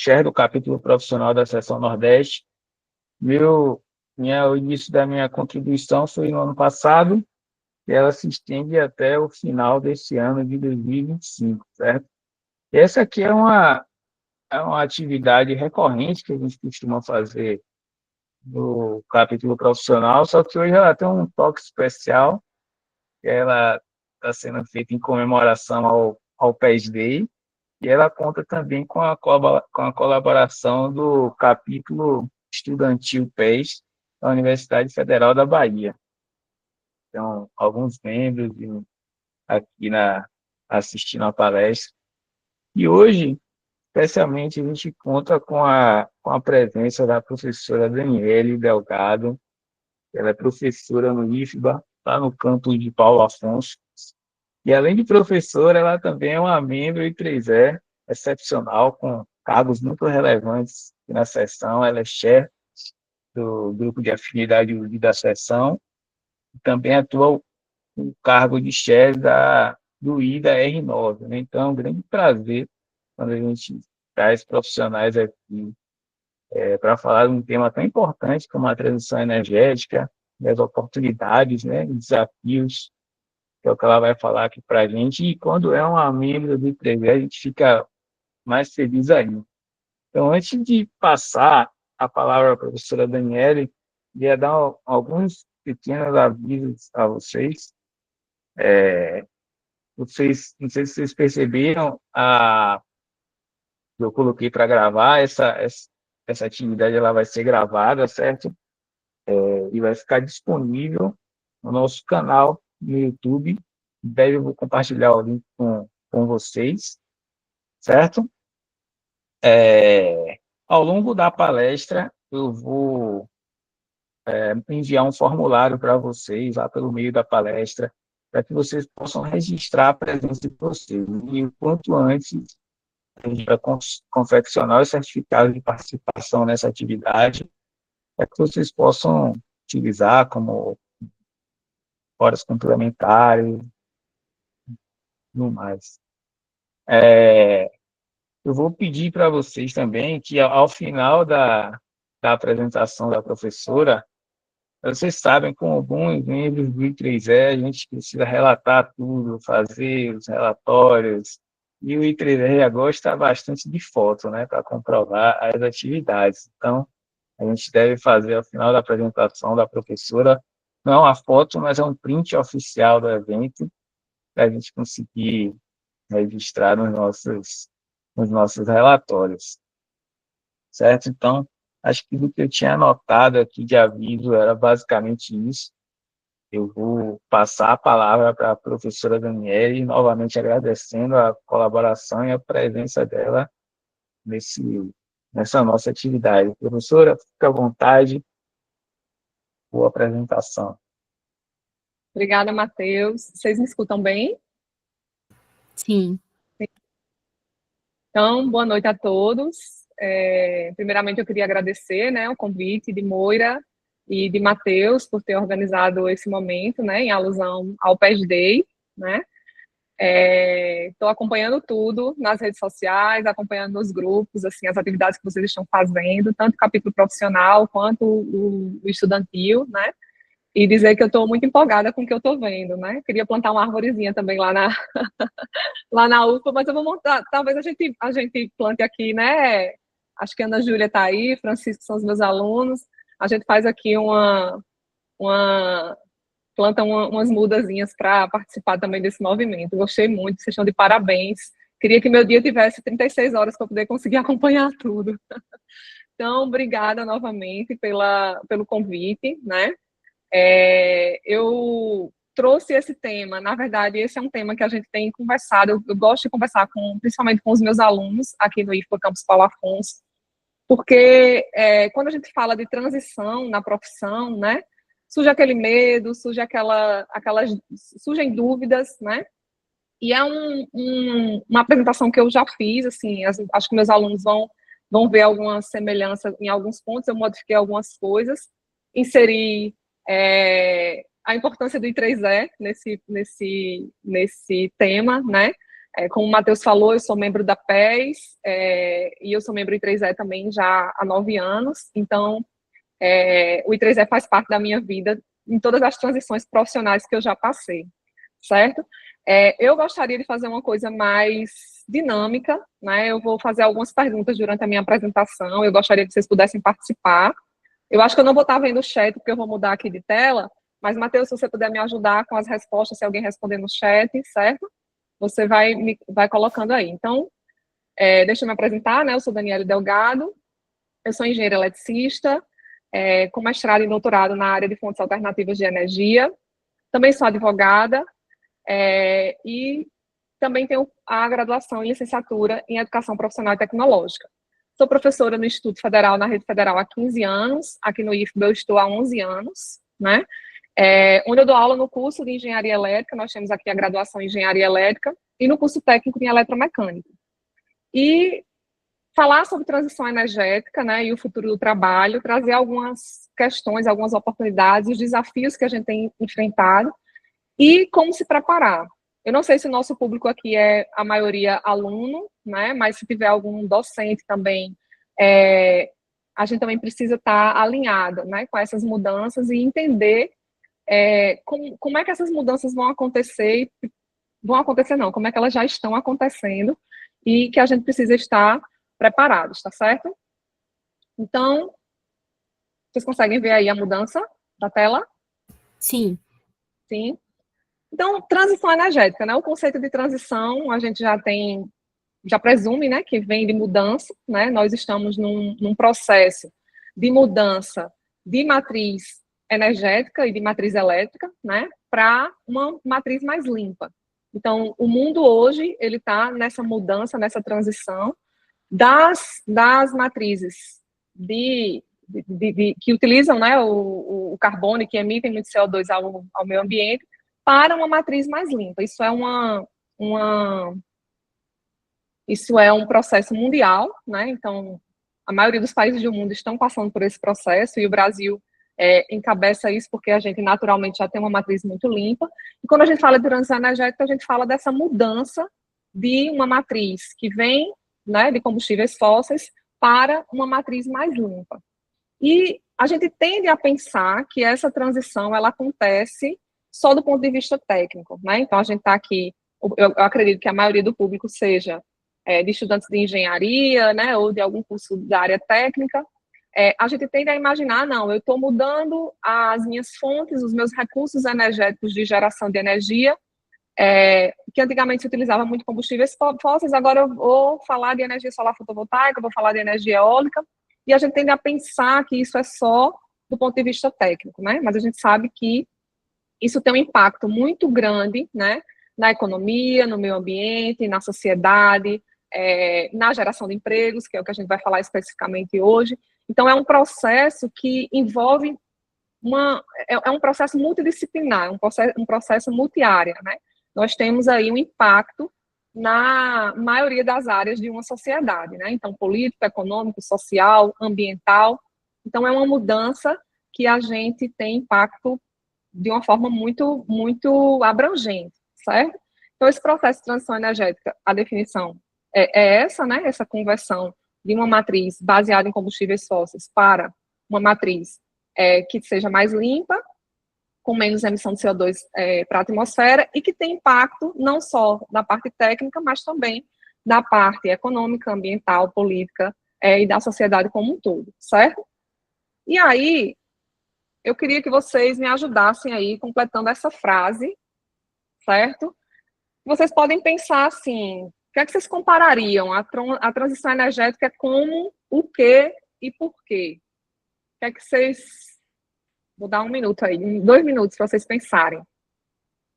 chair do capítulo profissional da seção Nordeste. O início da minha contribuição foi no ano passado, e ela se estende até o final desse ano de 2025, certo? E essa aqui é uma atividade recorrente que a gente costuma fazer no capítulo profissional, só que hoje ela tem um toque especial, que ela está sendo feita em comemoração ao PES Day, e ela conta também com com a colaboração do capítulo estudantil PES da Universidade Federal da Bahia. Então, alguns membros aqui assistindo a palestra. E hoje, especialmente, a gente conta com a presença da professora Daniele Delgado. Ela é professora no IFBA, lá no campus de Paulo Afonso. E, além de professora, ela também é uma membro I3E excepcional, com cargos muito relevantes na seção. Ela é chefe do grupo de afinidade da seção e também atua no cargo de chefe do IDA R9, né? Então, é um grande prazer quando a gente traz profissionais aqui para falar de um tema tão importante como a transição energética, as oportunidades, né, os desafios, que é o que ela vai falar aqui para a gente. E quando é uma membro do IPREV, a gente fica mais feliz ainda. Então, antes de passar a palavra à professora Daniele, queria dar alguns pequenos avisos a vocês. Não sei se vocês perceberam, eu coloquei para gravar, essa atividade ela vai ser gravada, certo? E vai ficar disponível no nosso canal no YouTube. Em breve eu vou compartilhar o link com vocês, certo? Ao longo da palestra, eu vou enviar um formulário para vocês, lá pelo meio da palestra, para que vocês possam registrar a presença de vocês. E o quanto antes, a gente vai confeccionar os certificados de participação nessa atividade, para que vocês possam utilizar como horas complementares e tudo mais. Eu vou pedir para vocês também que, ao final da apresentação da professora, vocês sabem, como bons membros do I3E, a gente precisa relatar tudo, fazer os relatórios, e o I3E gosta bastante de foto, né, para comprovar as atividades. Então, a gente deve fazer, ao final da apresentação da professora, não é uma foto, mas é um print oficial do evento, para a gente conseguir registrar nos nossos relatórios, certo? Então, acho que o que eu tinha anotado aqui de aviso era basicamente isso. Eu vou passar a palavra para a professora Daniele, novamente agradecendo a colaboração e a presença dela nesse, nessa nossa atividade. Professora, fique à vontade, boa apresentação. Obrigada, Matheus. Vocês me escutam bem? Sim. Então, boa noite a todos. Primeiramente, eu queria agradecer, né, o convite de Moira e de Matheus por ter organizado esse momento, né, em alusão ao PES Day, né. Estou acompanhando tudo nas redes sociais, acompanhando nos grupos, assim, as atividades que vocês estão fazendo, tanto o capítulo profissional quanto o estudantil, né. E dizer que eu estou muito empolgada com o que eu estou vendo, né. Queria plantar uma arvorezinha também lá na lá na UFA, mas eu vou montar, talvez a gente plante aqui, né? Acho que a Ana Júlia está aí, Francisco são os meus alunos. A gente faz aqui planta umas mudazinhas para participar também desse movimento. Gostei muito, vocês estão de parabéns. Queria que meu dia tivesse 36 horas para poder conseguir acompanhar tudo. Então, obrigada novamente pelo convite, né? Eu trouxe esse tema, na verdade, esse é um tema que a gente tem conversado, eu gosto de conversar principalmente com os meus alunos aqui no IFPA Campus Paulo Afonso, porque quando a gente fala de transição na profissão, né, surge aquele medo, surgem dúvidas, né, e é uma apresentação que eu já fiz, assim, acho que meus alunos vão ver alguma semelhança em alguns pontos, eu modifiquei algumas coisas, inseri a importância do I3E nesse tema, né? Como o Matheus falou, eu sou membro da PES, e eu sou membro do I3E também já há 9 anos, então o I3E faz parte da minha vida em todas as transições profissionais que eu já passei, certo? Eu gostaria de fazer uma coisa mais dinâmica, né? Eu vou fazer algumas perguntas durante a minha apresentação, eu gostaria que vocês pudessem participar. Eu acho que eu não vou estar vendo o chat, porque eu vou mudar aqui de tela, mas, Matheus, se você puder me ajudar com as respostas, se alguém responder no chat, certo? Você vai colocando aí. Então, deixa eu me apresentar, né? Eu sou Daniele Delgado, eu sou engenheira eletricista, com mestrado e doutorado na área de fontes alternativas de energia. Também sou advogada, e também tenho a graduação em licenciatura em Educação Profissional e Tecnológica. Sou professora no Instituto Federal, na Rede Federal, há 15 anos. Aqui no IFBA eu estou há 11 anos, né? Onde eu dou aula no curso de Engenharia Elétrica, nós temos aqui a graduação em Engenharia Elétrica, e no curso técnico em Eletromecânica. E falar sobre transição energética, né, e o futuro do trabalho, trazer algumas questões, algumas oportunidades, os desafios que a gente tem enfrentado, e como se preparar. Eu não sei se o nosso público aqui é a maioria aluno, né, mas se tiver algum docente também, a gente também precisa estar alinhado, né, com essas mudanças e entender como é que essas mudanças vão acontecer, não, como é que elas já estão acontecendo e que a gente precisa estar preparados, tá certo? Então, vocês conseguem ver aí a mudança da tela? Sim. Sim. Então, transição energética, né? O conceito de transição, a gente já presume, né, que vem de mudança, né? Nós estamos num processo de mudança de matriz energética e de matriz elétrica, né, para uma matriz mais limpa. Então, o mundo hoje, ele está nessa mudança, nessa transição das matrizes que utilizam, né, o carbono e que emitem muito CO2 ao meio ambiente, para uma matriz mais limpa. Isso é um processo mundial, né? Então, a maioria dos países do mundo estão passando por esse processo, e o Brasil encabeça isso porque a gente naturalmente já tem uma matriz muito limpa. E quando a gente fala de transição energética, a gente fala dessa mudança de uma matriz que vem, né, de combustíveis fósseis para uma matriz mais limpa. E a gente tende a pensar que essa transição ela acontece só do ponto de vista técnico, né? Então, a gente está aqui, eu acredito que a maioria do público seja de estudantes de engenharia, né, ou de algum curso da área técnica. A gente tende a imaginar, não, eu estou mudando as minhas fontes, os meus recursos energéticos de geração de energia, que antigamente se utilizava muito combustíveis fósseis, agora eu vou falar de energia solar fotovoltaica, vou falar de energia eólica, e a gente tende a pensar que isso é só do ponto de vista técnico, né? Mas a gente sabe que isso tem um impacto muito grande, né, na economia, no meio ambiente, na sociedade, na geração de empregos, que é o que a gente vai falar especificamente hoje. Então, é um processo que envolve um processo multidisciplinar, um processo multiárea, né? Nós temos aí um impacto na maioria das áreas de uma sociedade, né? Então, político, econômico, social, ambiental. Então, é uma mudança que a gente tem impacto de uma forma muito, muito abrangente, certo? Então, esse processo de transição energética, a definição é essa, né? Essa conversão de uma matriz baseada em combustíveis fósseis para uma matriz que seja mais limpa, com menos emissão de CO2 para a atmosfera, e que tem impacto não só na parte técnica, mas também na parte econômica, ambiental, política e da sociedade como um todo, certo? E aí, eu queria que vocês me ajudassem aí, completando essa frase, certo? Vocês podem pensar assim, o que é que vocês comparariam? A transição energética é como, o quê e por quê? O que é que vocês... Vou dar 1 minuto aí, 2 minutos para vocês pensarem.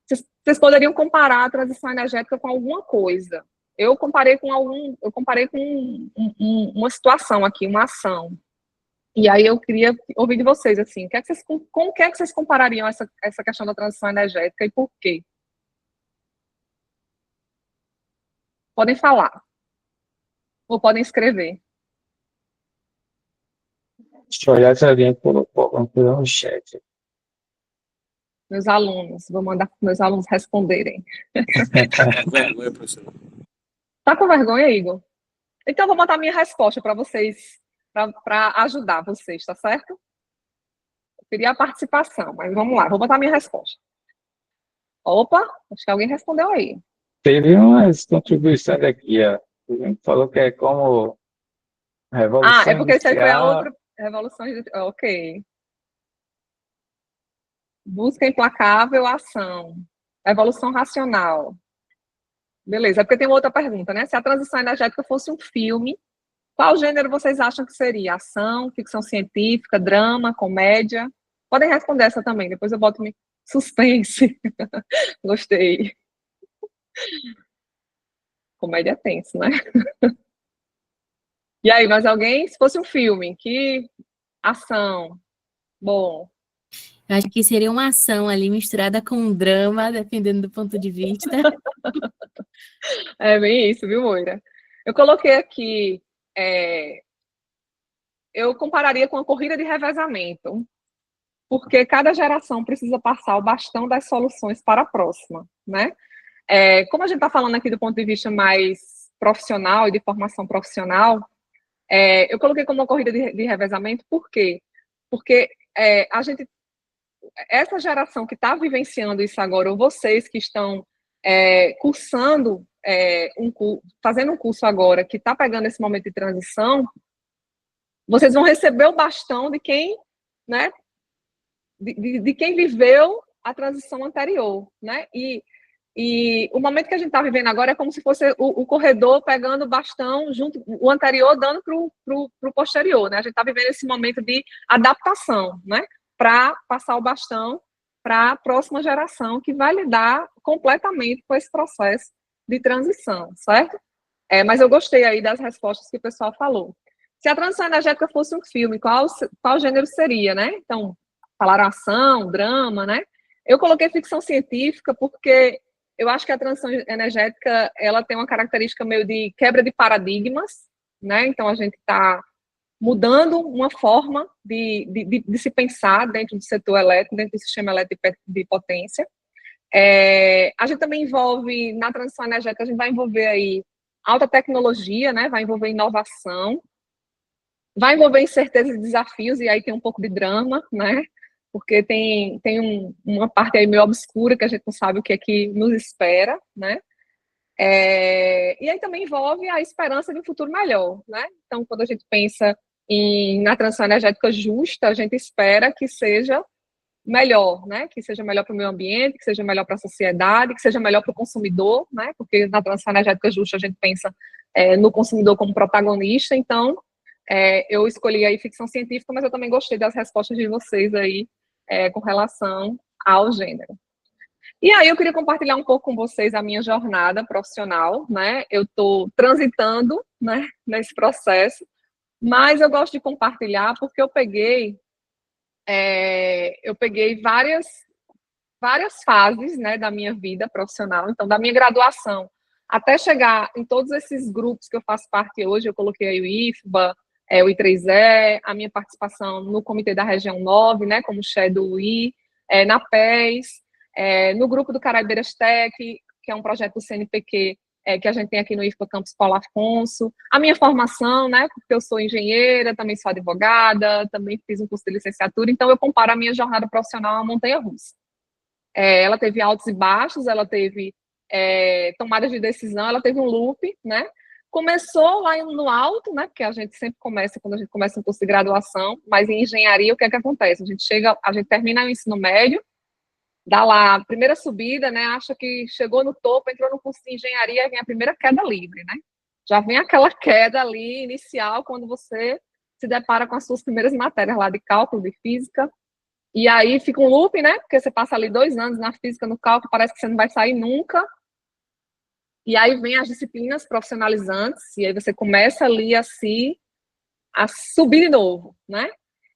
Vocês poderiam comparar a transição energética com alguma coisa. Eu comparei com uma situação aqui, uma ação. E aí eu queria ouvir de vocês, assim, com o que é que vocês comparariam essa questão da transição energética e por quê? Podem falar. Ou podem escrever. Deixa eu olhar se alguém colocou alguma coisa no chat. meus alunos. Vou mandar para meus alunos responderem. Vergonha, professora. Tá com vergonha, Igor? Então, eu vou botar minha resposta para vocês, para ajudar vocês, tá certo? Eu queria a participação, mas vamos lá, vou botar minha resposta. Opa, acho que alguém respondeu aí. Teve umas contribuições aqui, ó. A gente falou que é como Revolução É porque isso aí foi a Industrial. outra revolução. Ok. Busca implacável, ação. Evolução racional. Beleza, é porque tem outra pergunta, né? Se a transição energética fosse um filme, qual gênero vocês acham que seria? Ação, ficção científica, drama, comédia? Podem responder essa também, depois eu boto suspense. Gostei. Comédia é tenso, né? E aí, mais alguém? Se fosse um filme, que ação? Bom, Eu acho que seria uma ação ali misturada com um drama, dependendo do ponto de vista. é bem isso, viu, Moira? Eu coloquei aqui, eu compararia com a corrida de revezamento, porque cada geração precisa passar o bastão das soluções para a próxima, né? Como a gente está falando aqui do ponto de vista mais profissional e de formação profissional, eu coloquei como uma corrida de revezamento, por quê? Porque essa geração que está vivenciando isso agora, ou vocês que estão cursando, fazendo um curso agora, que está pegando esse momento de transição, vocês vão receber o bastão de quem, né, de quem viveu a transição anterior, né? E o momento que a gente está vivendo agora é como se fosse o corredor pegando o bastão junto, o anterior dando para o posterior, né? A gente está vivendo esse momento de adaptação, né? Para passar o bastão para a próxima geração que vai lidar completamente com esse processo de transição, certo? Mas eu gostei aí das respostas que o pessoal falou. Se a transição energética fosse um filme, qual gênero seria, né? Então, falaram ação, drama, né? Eu coloquei ficção científica porque eu acho que a transição energética, ela tem uma característica meio de quebra de paradigmas, né? Então, a gente está mudando uma forma de se pensar dentro do setor elétrico, dentro do sistema elétrico de potência. A gente também envolve, na transição energética, a gente vai envolver aí alta tecnologia, né? Vai envolver inovação, vai envolver incertezas e desafios, e aí tem um pouco de drama, né? Porque tem uma parte aí meio obscura que a gente não sabe o que é que nos espera, né? E aí também envolve a esperança de um futuro melhor, né? Então, quando a gente pensa na transição energética justa, a gente espera que seja melhor, né? Que seja melhor para o meio ambiente, que seja melhor para a sociedade, que seja melhor para o consumidor, né? Porque na transição energética justa a gente pensa no consumidor como protagonista. Então, eu escolhi aí ficção científica, mas eu também gostei das respostas de vocês aí com relação ao gênero. E aí eu queria compartilhar um pouco com vocês a minha jornada profissional, né? Eu estou transitando, né, nesse processo, mas eu gosto de compartilhar porque eu peguei várias fases, né, da minha vida profissional. Então, da minha graduação até chegar em todos esses grupos que eu faço parte hoje, eu coloquei aí o IFBA, o I3E, a minha participação no Comitê da Região 9, né, como chefe do UI, na PES, no grupo do Caraibeiras Tech, que é um projeto do CNPq, que a gente tem aqui no IFBA Campus Paulo Afonso, a minha formação, né, porque eu sou engenheira, também sou advogada, também fiz um curso de licenciatura, então eu comparo a minha jornada profissional a uma montanha-russa. Ela teve altos e baixos, ela teve tomadas de decisão, ela teve um loop, né? Começou lá no alto, né? Porque a gente sempre começa, quando a gente começa um curso de graduação, mas em engenharia, o que é que acontece? A gente termina o ensino médio, dá lá a primeira subida, né? Acha que chegou no topo, entrou no curso de engenharia, vem a primeira queda livre, né? Já vem aquela queda ali inicial, quando você se depara com as suas primeiras matérias lá de cálculo, de física, e aí fica um loop, né? Porque você passa ali 2 anos na física, no cálculo, parece que você não vai sair nunca. E aí vem as disciplinas profissionalizantes, e aí você começa ali a subir de novo, né?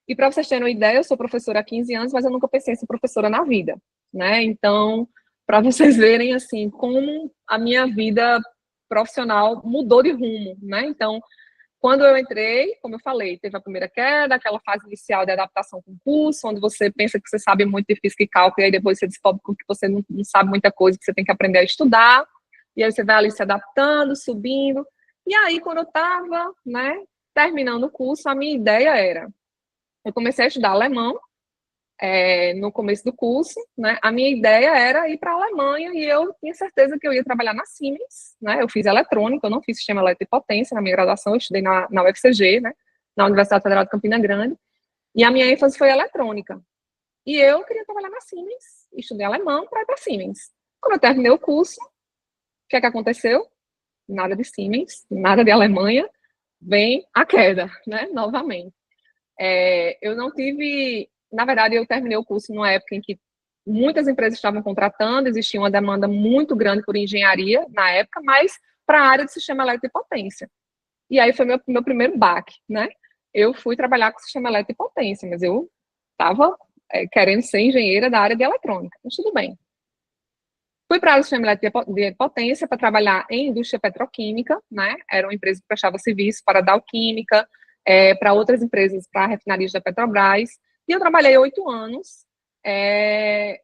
E para vocês terem uma ideia, eu sou professora há 15 anos, mas eu nunca pensei em ser professora na vida, né? Então, para vocês verem, assim, como a minha vida profissional mudou de rumo, né? Então, Quando eu entrei, como eu falei, teve a primeira queda, aquela fase inicial de adaptação com o curso, onde você pensa que você sabe muito de física e cálculo, e aí depois você descobre que você não sabe muita coisa, que você tem que aprender a estudar, e aí você vai ali se adaptando, subindo. E aí, quando eu estava, né, terminando o curso, a minha ideia era, eu comecei a estudar alemão, no começo do curso, né, a minha ideia era ir para a Alemanha e eu tinha certeza que eu ia trabalhar na Siemens, né, eu fiz eletrônica, eu não fiz sistema elétrico e potência na minha graduação, eu estudei na UFCG, né, na Universidade Federal de Campina Grande, e a minha ênfase foi eletrônica. E eu queria trabalhar na Siemens, estudei alemão para ir para a Siemens. Quando eu terminei o curso, o que é que aconteceu? Nada de Siemens, nada de Alemanha, vem a queda, né, novamente. Eu não tive... Na verdade, eu terminei o curso numa época em que muitas empresas estavam contratando, existia uma demanda muito grande por engenharia na época, mas para a área de sistema elétrico e potência. E aí foi meu primeiro baque, né? Eu fui trabalhar com sistema elétrico e potência, mas eu estava querendo ser engenheira da área de eletrônica, mas tudo bem. Fui para a área de sistema elétrico de potência para trabalhar em indústria petroquímica, né? Era uma empresa que prestava serviço para a Dow Química, para outras empresas, para refinarias da Petrobras. E eu trabalhei 8 anos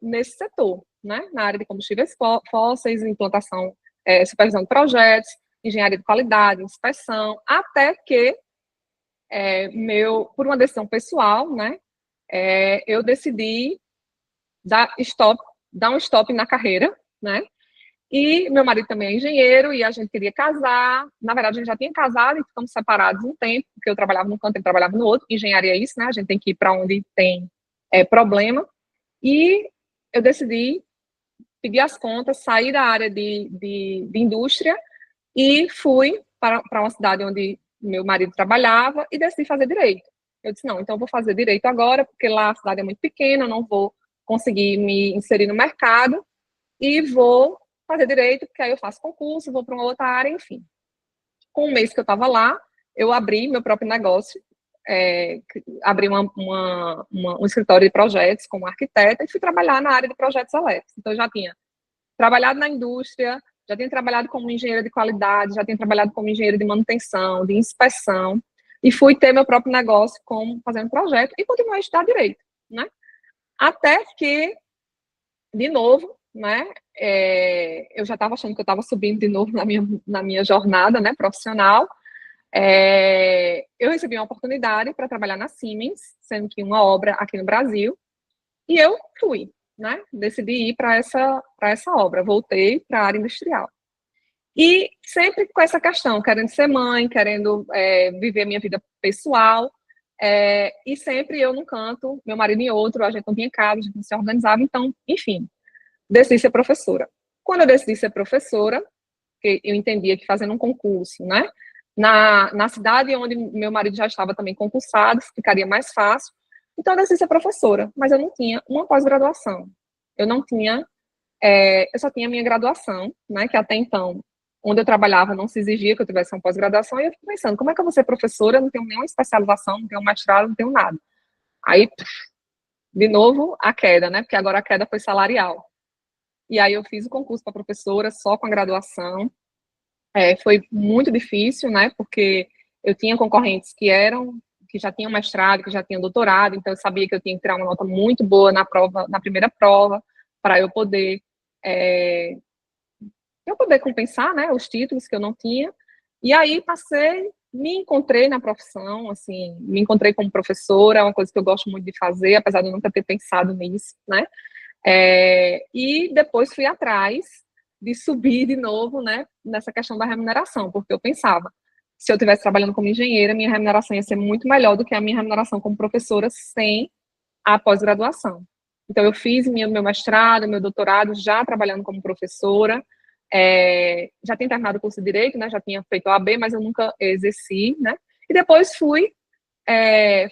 nesse setor, né? Na área de combustíveis fósseis, implantação, supervisão de projetos, engenharia de qualidade, inspeção, até que, por uma decisão pessoal, né? Eu decidi dar um stop na carreira, né? E meu marido também é engenheiro e a gente queria casar. Na verdade, a gente já tinha casado e ficamos separados um tempo, porque eu trabalhava num canto, ele trabalhava no outro. Engenharia é isso, né? A gente tem que ir para onde tem problema. E eu decidi pedir as contas, sair da área de indústria e fui para uma cidade onde meu marido trabalhava e decidi fazer direito. Eu disse, não, então eu vou fazer direito agora, porque lá a cidade é muito pequena, eu não vou conseguir me inserir no mercado e vou fazer direito, porque aí eu faço concurso, vou para uma outra área, enfim. Com um mês que eu estava lá, eu abri meu próprio negócio, abri um escritório de projetos como arquiteta e fui trabalhar na área de projetos elétricos. Então, eu já tinha trabalhado na indústria, já tinha trabalhado como engenheira de qualidade, já tinha trabalhado como engenheira de manutenção, de inspeção, e fui ter meu próprio negócio fazendo projeto e continuei a estudar direito, né? Até que, de novo, né, eu já estava achando que eu estava subindo de novo na minha jornada, né, profissional. Eu recebi uma oportunidade para trabalhar na Siemens, sendo que uma obra aqui no Brasil, e eu fui, né, decidi ir para essa obra, voltei para a área industrial. E sempre com essa questão, querendo ser mãe, querendo viver a minha vida pessoal, e sempre eu num canto, meu marido em outro, a gente não tinha casa, a gente não se organizava, então, enfim, decidi ser professora. Quando eu decidi ser professora, porque eu entendia que fazendo um concurso, né, na cidade onde meu marido já estava também concursado, ficaria mais fácil, então eu decidi ser professora, mas eu não tinha uma pós-graduação. Eu não tinha, eu só tinha a minha graduação, né, que até então, onde eu trabalhava, não se exigia que eu tivesse uma pós-graduação, e eu fico pensando, como é que eu vou ser professora? Eu não tenho nenhuma especialização, não tenho mestrado, não tenho nada. Aí, de novo, a queda, né, porque agora a queda foi salarial. E aí eu fiz o concurso para professora só com a graduação. Foi muito difícil, né, porque eu tinha concorrentes que já tinham mestrado, que já tinham doutorado, então eu sabia que eu tinha que tirar uma nota muito boa na primeira prova, para eu poder compensar, né, os títulos que eu não tinha. E aí me encontrei na profissão, assim, me encontrei como professora, é uma coisa que eu gosto muito de fazer, apesar de eu nunca ter pensado nisso, né, e depois fui atrás de subir de novo, né, nessa questão da remuneração, porque eu pensava, se eu estivesse trabalhando como engenheira, minha remuneração ia ser muito melhor do que a minha remuneração como professora sem a pós-graduação. Então, eu fiz meu mestrado, meu doutorado, já trabalhando como professora, já tinha terminado o curso de Direito, né, já tinha feito a OAB, mas eu nunca exerci, né, e depois fui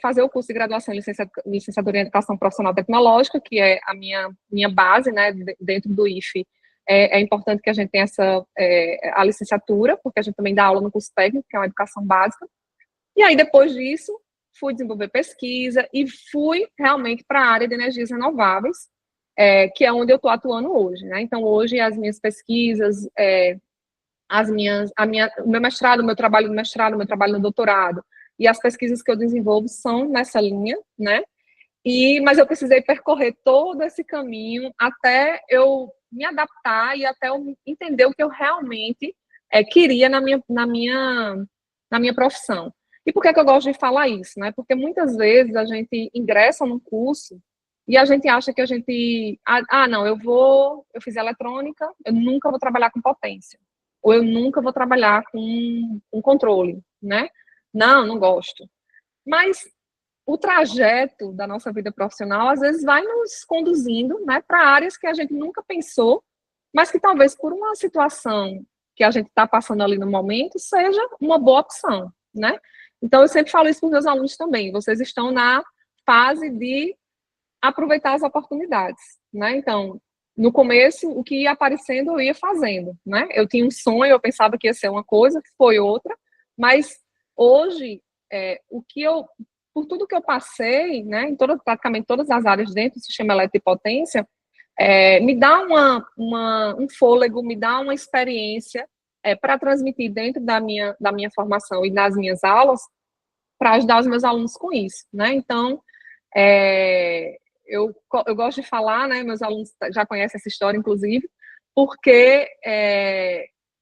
fazer o curso de graduação em licenciatura em Educação Profissional Tecnológica, que é a minha base, né, dentro do IFE. É importante que a gente tenha a licenciatura, porque a gente também dá aula no curso técnico, que é uma educação básica. E aí, depois disso, fui desenvolver pesquisa e fui realmente para a área de energias renováveis, que é onde eu estou atuando hoje, né? Então, hoje, as minhas pesquisas, o meu mestrado, o meu trabalho no mestrado, o meu trabalho no doutorado, e as pesquisas que eu desenvolvo são nessa linha, né? Mas eu precisei percorrer todo esse caminho até eu me adaptar e até eu entender o que eu realmente queria na minha profissão. E por que eu gosto de falar isso, né? Porque muitas vezes a gente ingressa num curso e a gente acha que a gente... não, eu fiz eletrônica, eu nunca vou trabalhar com potência. Ou eu nunca vou trabalhar com controle, né? Não gosto. Mas o trajeto da nossa vida profissional, às vezes, vai nos conduzindo, né, para áreas que a gente nunca pensou, mas que talvez por uma situação que a gente está passando ali no momento, seja uma boa opção, né? Então, eu sempre falo isso para os meus alunos também. Vocês estão na fase de aproveitar as oportunidades, né? Então, no começo, o que ia aparecendo, eu ia fazendo, né? Eu tinha um sonho, eu pensava que ia ser uma coisa, que foi outra, mas hoje, por tudo que eu passei, né, em praticamente todas as áreas dentro do sistema elétrico de potência, me dá um fôlego, me dá uma experiência para transmitir dentro da minha formação e das minhas aulas, para ajudar os meus alunos com isso, né? Então, eu gosto de falar, né, meus alunos já conhecem essa história, inclusive, porque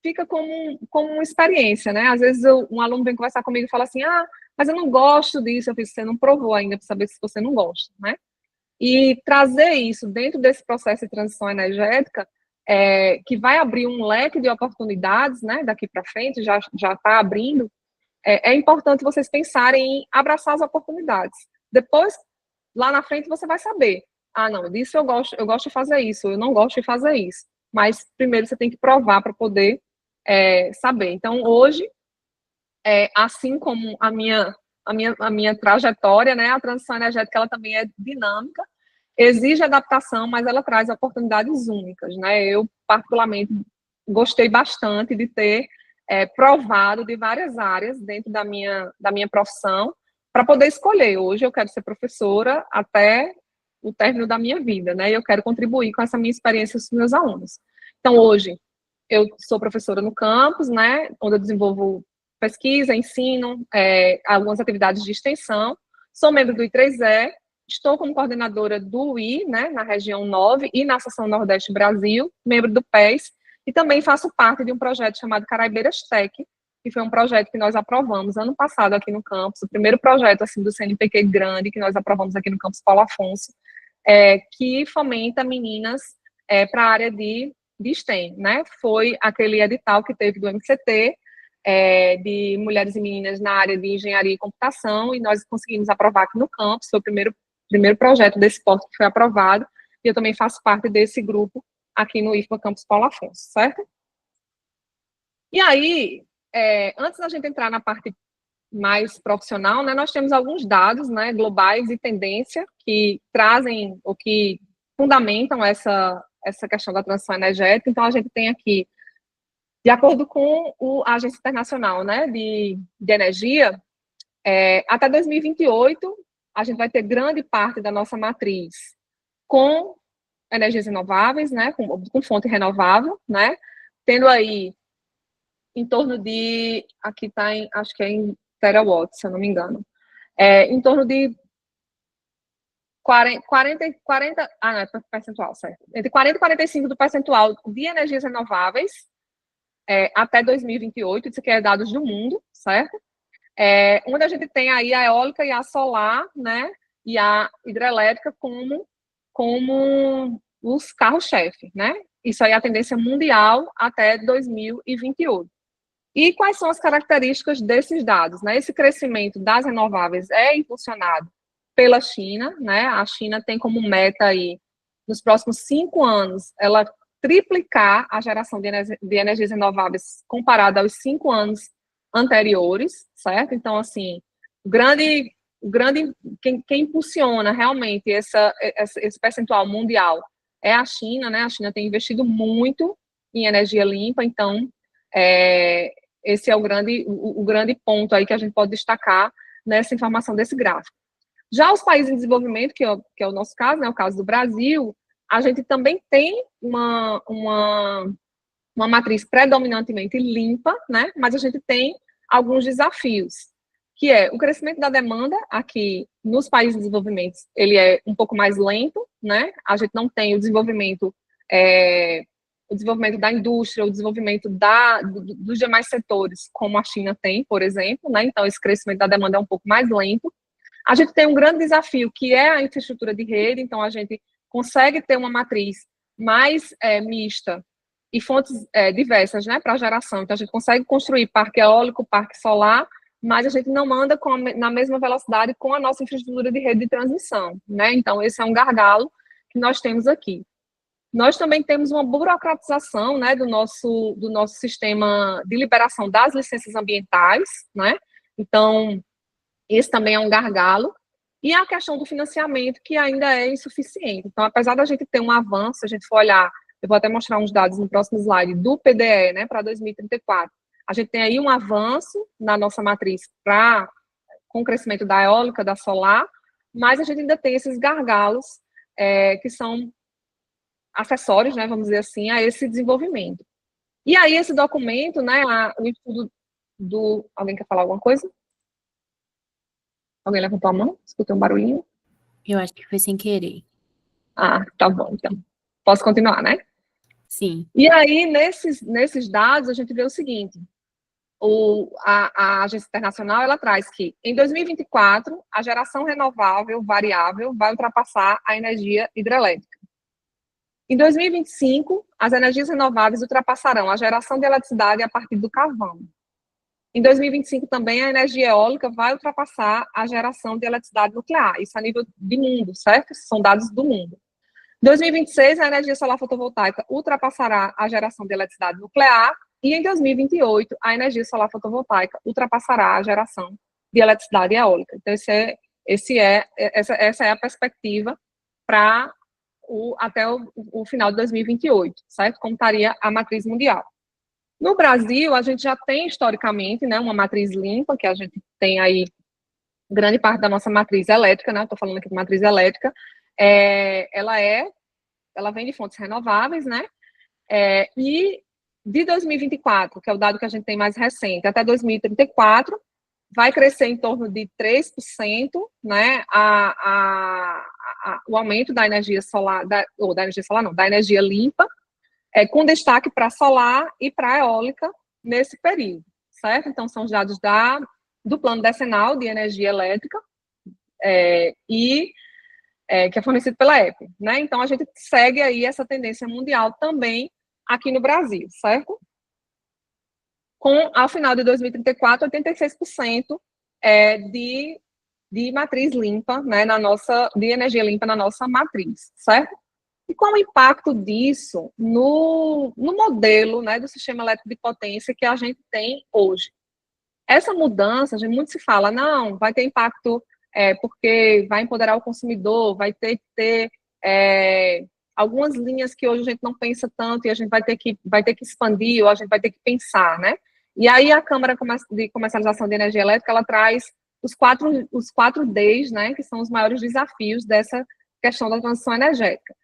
fica como uma experiência, né? Às vezes um aluno vem conversar comigo e fala assim, mas eu não gosto disso. Eu fiz, você não provou ainda para saber se você não gosta, né? E trazer isso dentro desse processo de transição energética, que vai abrir um leque de oportunidades, né, daqui para frente, já está abrindo, é importante vocês pensarem em abraçar as oportunidades. Depois, lá na frente, você vai saber, não, disso eu gosto de fazer isso, eu não gosto de fazer isso. Mas, primeiro, você tem que provar para poder saber. Então, hoje, assim como a minha trajetória, né, a transição energética, ela também é dinâmica, exige adaptação, mas ela traz oportunidades únicas, né? Eu, particularmente, gostei bastante de ter provado de várias áreas dentro da minha profissão, para poder escolher. Hoje eu quero ser professora até o término da minha vida, né? E eu quero contribuir com essa minha experiência com os meus alunos. Então, hoje, eu sou professora no campus, né, onde eu desenvolvo pesquisa, ensino, algumas atividades de extensão, sou membro do I3E, estou como coordenadora do UI, né, na região 9 e na seção Nordeste Brasil, membro do PES, e também faço parte de um projeto chamado Caraibeiras Tech, que foi um projeto que nós aprovamos ano passado aqui no campus, o primeiro projeto assim, do CNPq grande que nós aprovamos aqui no campus Paulo Afonso, que fomenta meninas para a área de STEM, né? Foi aquele edital que teve do MCT, de mulheres e meninas na área de engenharia e computação, e nós conseguimos aprovar aqui no campus, foi o primeiro projeto desse porte que foi aprovado, e eu também faço parte desse grupo aqui no IFBA Campus Paulo Afonso, certo? E aí, antes da gente entrar na parte mais profissional, né, nós temos alguns dados, né, globais e tendência que trazem ou que fundamentam essa questão da transição energética. Então, a gente tem aqui, de acordo com a Agência Internacional, né, de Energia, até 2028, a gente vai ter grande parte da nossa matriz com energias renováveis, né, com fonte renovável, né, tendo aí em torno de, aqui está acho que é em terawatts, se eu não me engano, em torno de 40 não, é percentual, certo, entre 40 e 45% do percentual de energias renováveis até 2028, isso aqui é dados do mundo, certo? Onde a gente tem aí a eólica e a solar, né, e a hidrelétrica como os carros-chefe, né? Isso aí é a tendência mundial até 2028. E quais são as características desses dados, né? Esse crescimento das renováveis é impulsionado pela China, né? A China tem como meta aí, nos próximos 5 anos, ela triplicar a geração de energias renováveis comparada aos 5 anos anteriores, certo? Então, assim, quem impulsiona realmente esse percentual mundial é a China, né? A China tem investido muito em energia limpa, então esse é o grande ponto aí que a gente pode destacar nessa informação desse gráfico. Já os países em desenvolvimento, que é o nosso caso, né, o caso do Brasil, a gente também tem uma uma matriz predominantemente limpa, né? Mas a gente tem alguns desafios, que é o crescimento da demanda aqui nos países em desenvolvimento, ele é um pouco mais lento, né? A gente não tem o desenvolvimento da indústria, o desenvolvimento dos demais setores, como a China tem, por exemplo, né? Então, esse crescimento da demanda é um pouco mais lento. A gente tem um grande desafio, que é a infraestrutura de rede, então a gente consegue ter uma matriz mais mista e fontes diversas, né, para geração. Então, a gente consegue construir parque eólico, parque solar, mas a gente não anda na mesma velocidade com a nossa infraestrutura de rede de transmissão, né? Então, esse é um gargalo que nós temos aqui. Nós também temos uma burocratização, né, do nosso sistema de liberação das licenças ambientais, né? Então, esse também é um gargalo. E a questão do financiamento, que ainda é insuficiente. Então, apesar da gente ter um avanço, se a gente for olhar, eu vou até mostrar uns dados no próximo slide, do PDE, né, para 2034, a gente tem aí um avanço na nossa matriz com o crescimento da eólica, da solar, mas a gente ainda tem esses gargalos que são acessórios, né, vamos dizer assim, a esse desenvolvimento. E aí, esse documento, né, o estudo do... Alguém quer falar alguma coisa? Alguém levantou a mão? Escutei um barulhinho? Eu acho que foi sem querer. Ah, tá bom, então. Posso continuar, né? Sim. E aí, nesses dados, a gente vê o seguinte, a Agência Internacional, ela traz que, em 2024, a geração renovável variável vai ultrapassar a energia hidrelétrica. Em 2025, as energias renováveis ultrapassarão a geração de eletricidade a partir do carvão. Em 2025 também a energia eólica vai ultrapassar a geração de eletricidade nuclear, isso a nível de mundo, certo? São dados do mundo. Em 2026, a energia solar fotovoltaica ultrapassará a geração de eletricidade nuclear e em 2028, a energia solar fotovoltaica ultrapassará a geração de eletricidade eólica. Então, essa é a perspectiva para até o final de 2028, certo? Como estaria a matriz mundial. No Brasil, a gente já tem, historicamente, né, uma matriz limpa, que a gente tem aí grande parte da nossa matriz elétrica, né, estou falando aqui de matriz elétrica, ela vem de fontes renováveis, né, e de 2024, que é o dado que a gente tem mais recente, até 2034, vai crescer em torno de 3%, né, o aumento da energia solar, da energia limpa, com destaque para solar e para eólica nesse período, certo? Então, são os dados do Plano Decenal de Energia Elétrica, que é fornecido pela EPE, né? Então, a gente segue aí essa tendência mundial também aqui no Brasil, certo? Ao final de 2034, 86% de matriz limpa, né, de energia limpa na nossa matriz, certo? E qual o impacto disso no modelo, né, do sistema elétrico de potência que a gente tem hoje? Essa mudança, muito se fala, não, vai ter impacto porque vai empoderar o consumidor, vai ter que ter algumas linhas que hoje a gente não pensa tanto e a gente vai ter que expandir, ou a gente vai ter que pensar, né? E aí a Câmara de Comercialização de Energia Elétrica, ela traz os quatro Ds, né, que são os maiores desafios dessa questão da transição energética.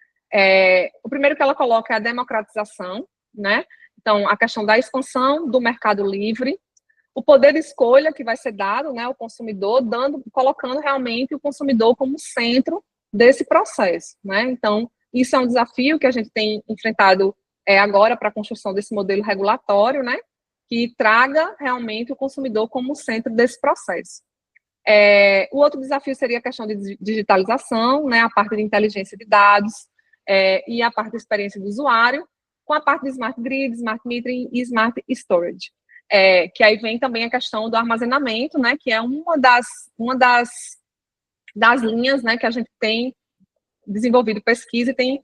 O primeiro que ela coloca é a democratização, né? Então, a questão da expansão do mercado livre, o poder de escolha que vai ser dado, né, ao consumidor, colocando realmente o consumidor como centro desse processo, né? Então, isso é um desafio que a gente tem enfrentado agora para a construção desse modelo regulatório, né, que traga realmente o consumidor como centro desse processo. O outro desafio seria a questão de digitalização, né, a parte de inteligência de dados, e a parte da experiência do usuário, com a parte de smart grid, smart metering e smart storage. Que aí vem também a questão do armazenamento, né, que é uma das linhas, né, que a gente tem desenvolvido pesquisa e tem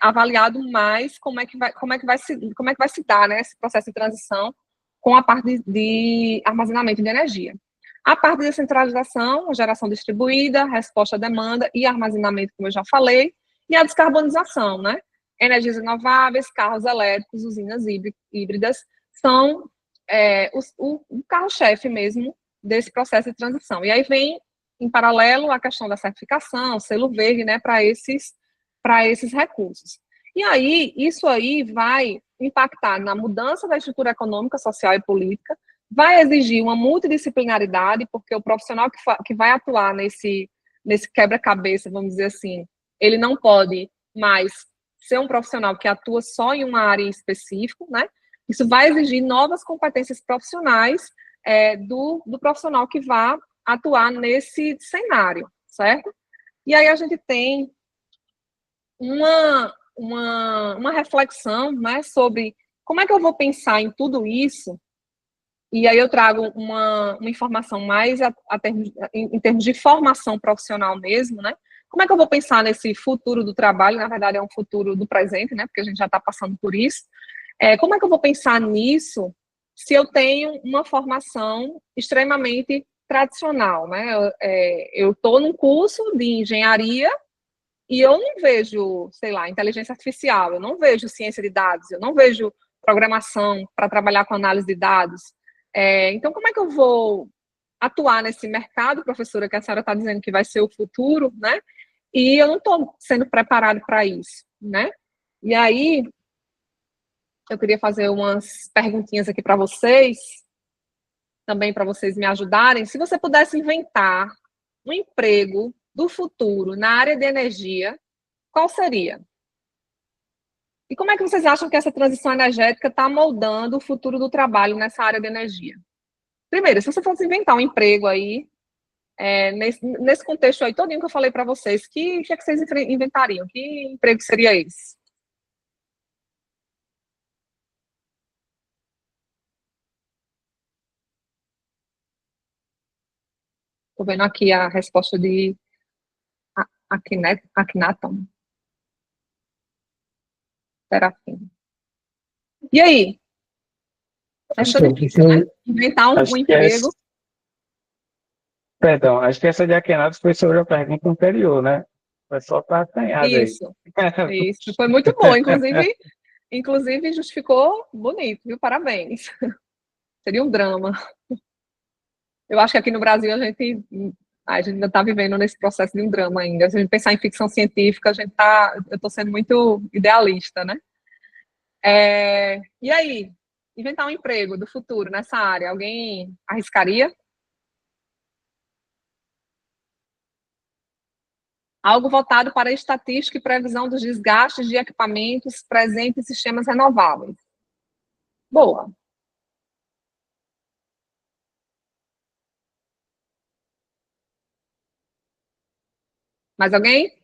avaliado mais como é que vai se dar, né, esse processo de transição com a parte de armazenamento de energia. A parte de descentralização, geração distribuída, resposta à demanda e armazenamento, como eu já falei, e a descarbonização, né? Energias renováveis, carros elétricos, usinas híbridas, são o carro-chefe mesmo desse processo de transição. E aí vem, em paralelo, a questão da certificação, selo verde, né, para esses recursos. E aí, isso aí vai impactar na mudança da estrutura econômica, social e política, vai exigir uma multidisciplinaridade, porque o profissional que vai atuar nesse quebra-cabeça, vamos dizer assim, ele não pode mais ser um profissional que atua só em uma área específica, né? Isso vai exigir novas competências profissionais do profissional que vai atuar nesse cenário, certo? E aí a gente tem uma reflexão, né, sobre como é que eu vou pensar em tudo isso, e aí eu trago uma informação mais em termos de formação profissional mesmo, né? Como é que eu vou pensar nesse futuro do trabalho? Na verdade, é um futuro do presente, né? Porque a gente já está passando por isso. Como é que eu vou pensar nisso se eu tenho uma formação extremamente tradicional, né? Eu estou num curso de engenharia e eu não vejo, sei lá, inteligência artificial, eu não vejo ciência de dados, eu não vejo programação para trabalhar com análise de dados. Então, como é que eu vou atuar nesse mercado, professora, que a senhora está dizendo que vai ser o futuro, né? E eu não estou sendo preparado para isso, né? E aí, eu queria fazer umas perguntinhas aqui para vocês, também para vocês me ajudarem. Se você pudesse inventar um emprego do futuro na área de energia, qual seria? E como é que vocês acham que essa transição energética está moldando o futuro do trabalho nessa área de energia? Primeiro, se você fosse inventar um emprego aí, nesse contexto aí, todinho que eu falei para vocês, que é que vocês inventariam? Que emprego seria esse? Estou vendo aqui a resposta de Akhenaton. Serafim. E aí? Essa é difícil, né? Inventar um emprego. Perdão, acho que essa de Akhenaton foi sobre a pergunta anterior, né? Foi só para acanhada aí. Isso. Foi muito bom. Inclusive, justificou bonito, viu? Parabéns. Seria um drama. Eu acho que aqui no Brasil a gente ainda está vivendo nesse processo de um drama ainda. Se a gente pensar em ficção científica, eu estou sendo muito idealista, né? E aí, inventar um emprego do futuro nessa área, alguém arriscaria? Algo voltado para a estatística e previsão dos desgastes de equipamentos presentes em sistemas renováveis. Boa. Mais alguém?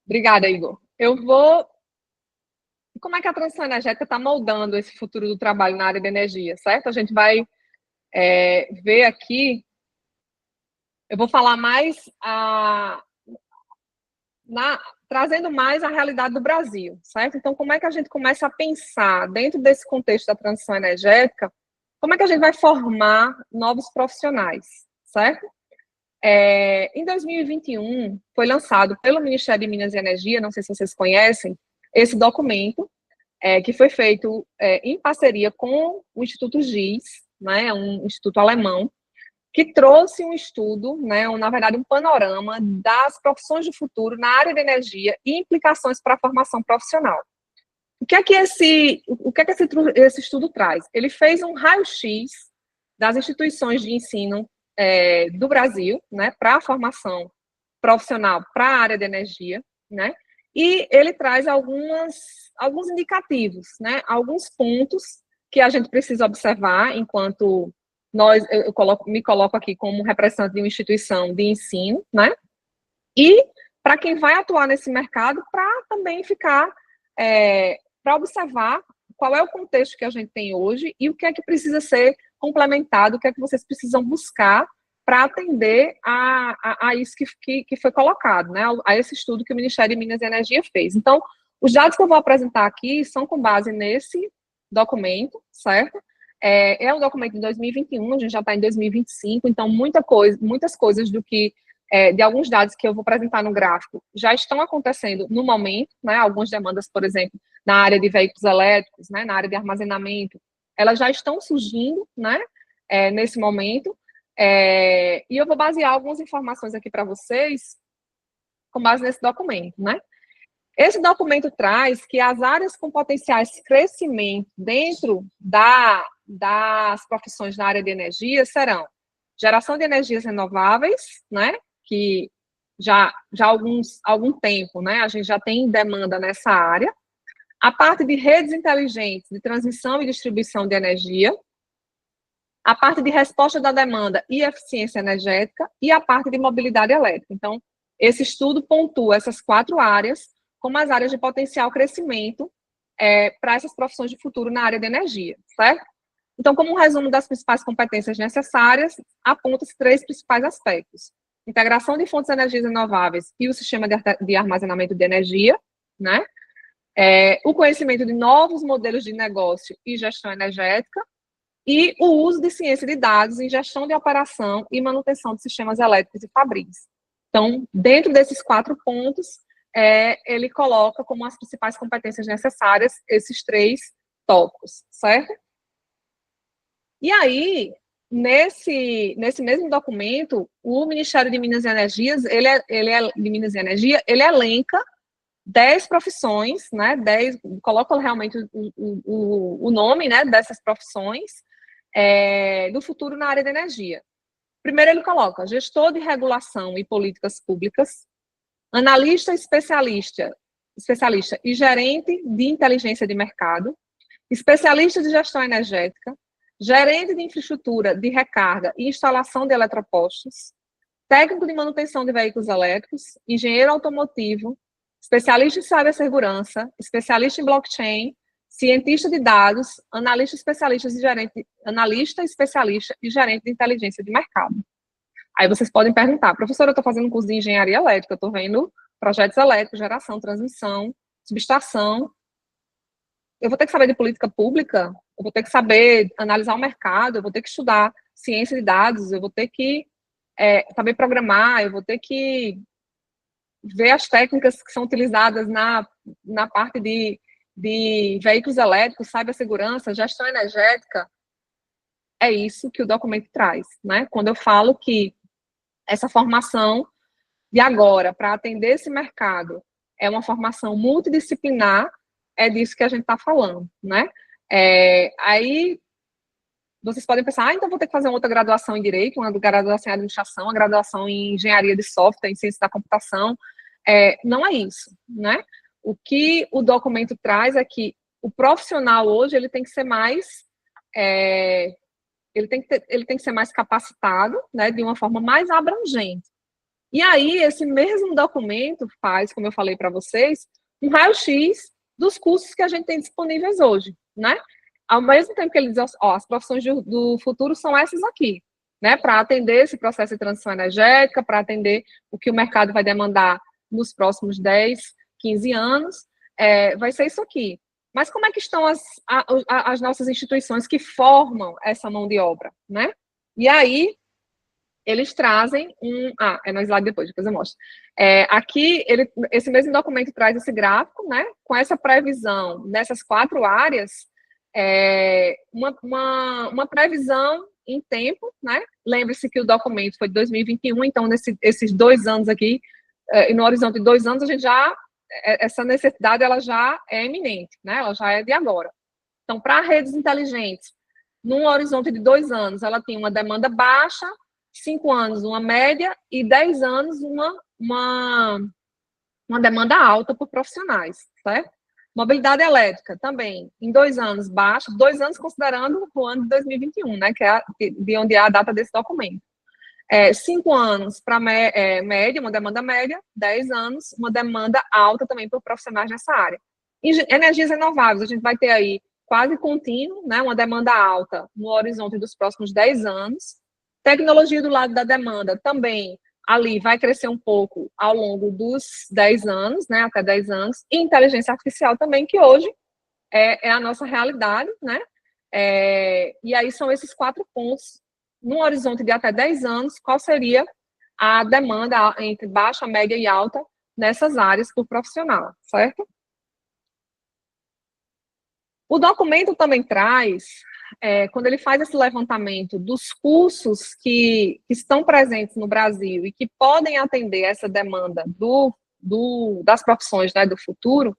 Obrigada, Igor. Como é que a transição energética está moldando esse futuro do trabalho na área de energia, certo? A gente vai ver aqui, eu vou falar mais trazendo mais a realidade do Brasil, certo? Então, como é que a gente começa a pensar, dentro desse contexto da transição energética, como é que a gente vai formar novos profissionais, certo? Em 2021, foi lançado pelo Ministério de Minas e Energia, não sei se vocês conhecem, esse documento, que foi feito em parceria com o Instituto GIS, né, um instituto alemão, que trouxe um estudo, né, na verdade, um panorama das profissões do futuro na área de energia e implicações para a formação profissional. O que é que esse estudo traz? Ele fez um raio-x das instituições de ensino do Brasil, né, para a formação profissional para a área de energia, né, e ele traz alguns indicativos, né, alguns pontos que a gente precisa observar enquanto me coloco aqui como representante de uma instituição de ensino, né, e para quem vai atuar nesse mercado, para também ficar, para observar qual é o contexto que a gente tem hoje e o que é que precisa ser complementado, o que é que vocês precisam buscar para atender a isso que foi colocado, né, a esse estudo que o Ministério de Minas e Energia fez. Então, os dados que eu vou apresentar aqui são com base nesse documento, certo? É um documento de 2021, a gente já está em 2025, então muitas coisas de alguns dados que eu vou apresentar no gráfico já estão acontecendo no momento, né? Algumas demandas, por exemplo, na área de veículos elétricos, né? Na área de armazenamento, elas já estão surgindo, né? Nesse momento, e eu vou basear algumas informações aqui para vocês com base nesse documento, né? Esse documento traz que as áreas com potenciais de crescimento dentro das profissões na área de energia serão geração de energias renováveis, né, que já há algum tempo, né, a gente já tem demanda nessa área, a parte de redes inteligentes de transmissão e distribuição de energia, a parte de resposta da demanda e eficiência energética e a parte de mobilidade elétrica. Então, esse estudo pontua essas 4 áreas como as áreas de potencial crescimento para essas profissões de futuro na área de energia, certo? Então, como um resumo das principais competências necessárias, aponta-se 3 principais aspectos: integração de fontes de energias renováveis e o sistema de armazenamento de energia, né? O conhecimento de novos modelos de negócio e gestão energética, e o uso de ciência de dados em gestão de operação e manutenção de sistemas elétricos e fabris. Então, dentro desses 4 pontos, ele coloca como as principais competências necessárias esses 3 tópicos, certo? E aí, nesse mesmo documento, o Ministério de Minas e Energias, ele elenca 10 profissões, né, coloca realmente o nome, né, dessas profissões do futuro na área de energia. Primeiro ele coloca gestor de regulação e políticas públicas, analista especialista e gerente de inteligência de mercado, especialista de gestão energética, gerente de infraestrutura de recarga e instalação de eletropostos, técnico de manutenção de veículos elétricos, engenheiro automotivo, especialista em cibersegurança, especialista em blockchain, cientista de dados, analista especialista e gerente de inteligência de mercado. Aí vocês podem perguntar, professora, eu estou fazendo um curso de engenharia elétrica, eu estou vendo projetos elétricos, geração, transmissão, subestação. Eu vou ter que saber de política pública, eu vou ter que saber analisar o mercado, eu vou ter que estudar ciência de dados, eu vou ter que saber programar, eu vou ter que ver as técnicas que são utilizadas na parte de veículos elétricos, cibersegurança, gestão energética. É isso que o documento traz, né? Quando eu falo que essa formação de agora, para atender esse mercado, é uma formação multidisciplinar, é disso que a gente está falando, né? Aí, vocês podem pensar, então vou ter que fazer uma outra graduação em Direito, uma graduação em Administração, uma graduação em Engenharia de Software, em Ciência da Computação. Não é isso, né? O que o documento traz é que o profissional hoje, ele tem que ser mais... ele tem que ser mais capacitado, né, de uma forma mais abrangente. E aí, esse mesmo documento faz, como eu falei para vocês, um raio-x dos cursos que a gente tem disponíveis hoje, né? Ao mesmo tempo que ele diz, as profissões do futuro são essas aqui, né, para atender esse processo de transição energética, para atender o que o mercado vai demandar nos próximos 10, 15 anos, vai ser isso aqui. Mas como é que estão as nossas instituições que formam essa mão de obra, né? E aí, eles trazem no slide depois eu mostro. Aqui, esse mesmo documento traz esse gráfico, né? Com essa previsão nessas 4 áreas, uma previsão em tempo, né? Lembre-se que o documento foi de 2021, então, esses 2 anos aqui, e no horizonte de 2 anos, a gente já... essa necessidade, ela já é iminente, né? Ela já é de agora. Então, para redes inteligentes, num horizonte de 2 anos, ela tem uma demanda baixa, 5 anos uma média e 10 anos uma demanda alta por profissionais, certo? Mobilidade elétrica também, em 2 anos baixa, 2 anos considerando o ano de 2021, né? Que é de onde é a data desse documento. 5 anos para média, uma demanda média, 10 anos, uma demanda alta também por profissionais nessa área. Energias renováveis, a gente vai ter aí quase contínuo, né, uma demanda alta no horizonte dos próximos 10 anos. Tecnologia do lado da demanda também, ali vai crescer um pouco ao longo dos 10 anos, né, até 10 anos. E inteligência artificial também, que hoje é a nossa realidade, né? E aí são esses 4 pontos. Num horizonte de até 10 anos, qual seria a demanda entre baixa, média e alta nessas áreas por profissional, certo? O documento também traz, quando ele faz esse levantamento dos cursos que estão presentes no Brasil e que podem atender essa demanda das profissões, né, do futuro,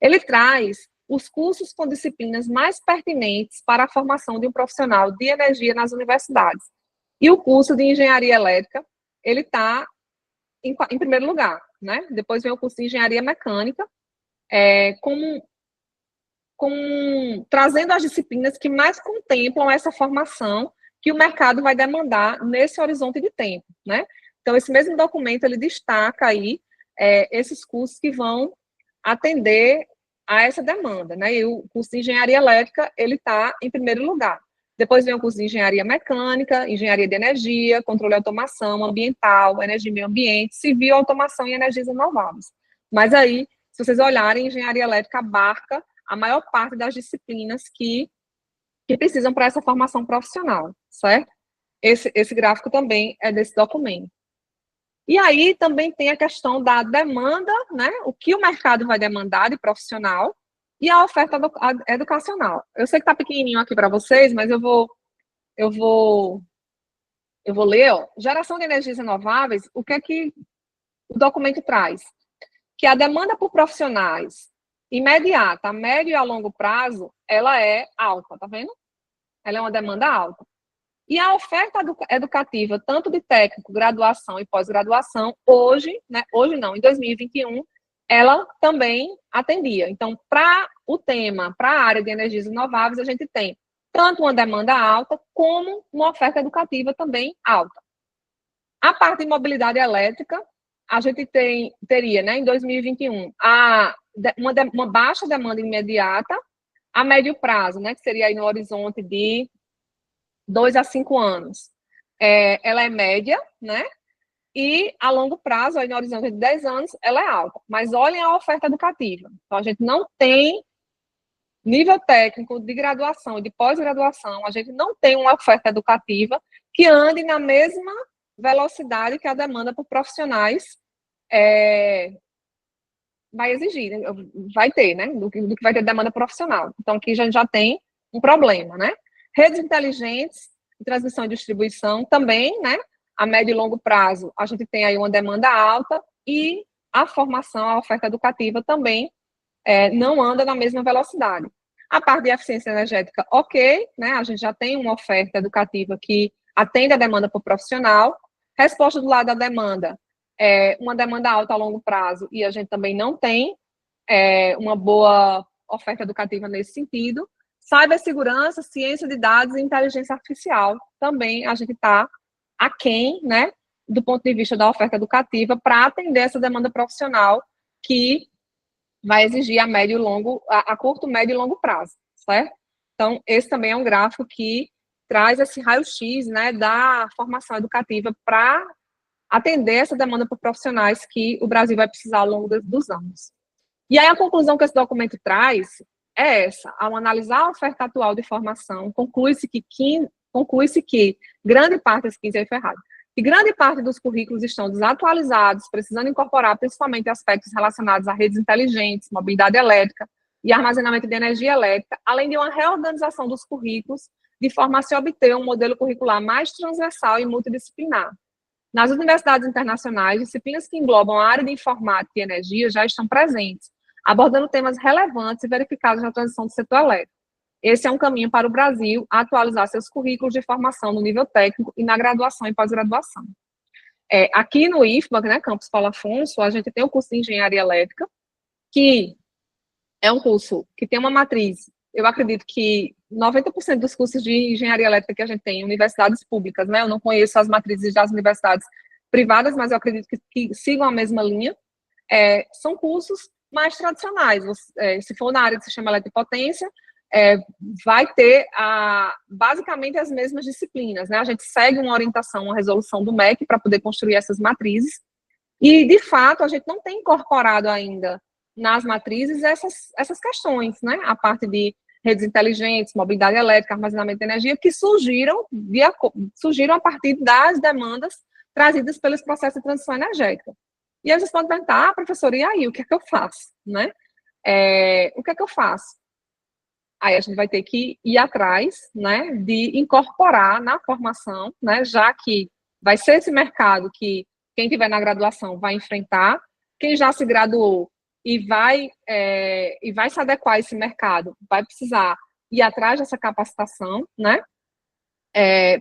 ele traz os cursos com disciplinas mais pertinentes para a formação de um profissional de energia nas universidades. E o curso de engenharia elétrica, ele está em primeiro lugar, né? Depois vem o curso de engenharia mecânica, trazendo as disciplinas que mais contemplam essa formação que o mercado vai demandar nesse horizonte de tempo, né? Então, esse mesmo documento, ele destaca aí esses cursos que vão atender a essa demanda, né? E o curso de engenharia elétrica, ele está em primeiro lugar. Depois vem o curso de engenharia mecânica, engenharia de energia, controle e automação, ambiental, energia e meio ambiente, civil, automação e energias renováveis. Mas aí, se vocês olharem, engenharia elétrica abarca a maior parte das disciplinas que precisam para essa formação profissional, certo? Esse gráfico também é desse documento. E aí também tem a questão da demanda, né? O que o mercado vai demandar de profissional e a oferta educacional. Eu sei que está pequenininho aqui para vocês, mas eu vou ler, ó. Geração de energias renováveis, o que é que o documento traz? Que a demanda por profissionais imediata, a médio e a longo prazo, ela é alta, tá vendo? Ela é uma demanda alta. E a oferta educativa, tanto de técnico, graduação e pós-graduação, hoje, né, hoje não, em 2021, ela também atendia. Então, para o tema, para a área de energias renováveis, a gente tem tanto uma demanda alta, como uma oferta educativa também alta. A parte de mobilidade elétrica, a gente teria, né, em 2021, uma baixa demanda imediata, a médio prazo, né, que seria aí no horizonte de 2 a 5 anos. Ela é média, né? E a longo prazo, aí no horizonte de 10 anos, ela é alta. Mas olhem a oferta educativa. Então, a gente não tem nível técnico de graduação e de pós-graduação, a gente não tem uma oferta educativa que ande na mesma velocidade que a demanda por profissionais vai exigir, né? Vai ter, né? Do que vai ter demanda profissional. Então, aqui a gente já tem um problema, né? Redes inteligentes, transmissão e distribuição também, né? A médio e longo prazo, a gente tem aí uma demanda alta e a formação, a oferta educativa também não anda na mesma velocidade. A parte de eficiência energética, ok, né? A gente já tem uma oferta educativa que atende a demanda por profissional. Resposta do lado da demanda, uma demanda alta a longo prazo e a gente também não tem uma boa oferta educativa nesse sentido. Cibersegurança, ciência de dados e inteligência artificial, também a gente está aquém, né, do ponto de vista da oferta educativa, para atender essa demanda profissional que vai exigir a curto, médio e longo prazo, certo? Então, esse também é um gráfico que traz esse raio-x, né, da formação educativa para atender essa demanda por profissionais que o Brasil vai precisar ao longo dos anos. E aí a conclusão que esse documento traz é essa: ao analisar a oferta atual de formação, conclui-se que grande parte dos currículos estão desatualizados, precisando incorporar principalmente aspectos relacionados a redes inteligentes, mobilidade elétrica e armazenamento de energia elétrica, além de uma reorganização dos currículos, de forma a se obter um modelo curricular mais transversal e multidisciplinar. Nas universidades internacionais, disciplinas que englobam a área de informática e energia já estão presentes, abordando temas relevantes e verificados na transição do setor elétrico. Esse é um caminho para o Brasil atualizar seus currículos de formação no nível técnico e na graduação e pós-graduação. Aqui no IFBA, né, Campus Paulo Afonso, a gente tem o curso de Engenharia Elétrica, que é um curso que tem uma matriz, eu acredito que 90% dos cursos de Engenharia Elétrica que a gente tem em universidades públicas, né, eu não conheço as matrizes das universidades privadas, mas eu acredito que sigam a mesma linha, são cursos mais tradicionais. Se for na área de sistema elétrico e potência, vai ter basicamente as mesmas disciplinas, né? A gente segue uma orientação, uma resolução do MEC para poder construir essas matrizes, e, de fato, a gente não tem incorporado ainda nas matrizes essas questões, né? A parte de redes inteligentes, mobilidade elétrica, armazenamento de energia, que surgiram a partir das demandas trazidas pelos processos de transição energética. E aí vocês podem perguntar: professora, e aí, o que é que eu faço, né? O que é que eu faço? Aí a gente vai ter que ir atrás, né, de incorporar na formação, né, já que vai ser esse mercado que quem tiver na graduação vai enfrentar, quem já se graduou e vai se adequar a esse mercado, vai precisar ir atrás dessa capacitação, né?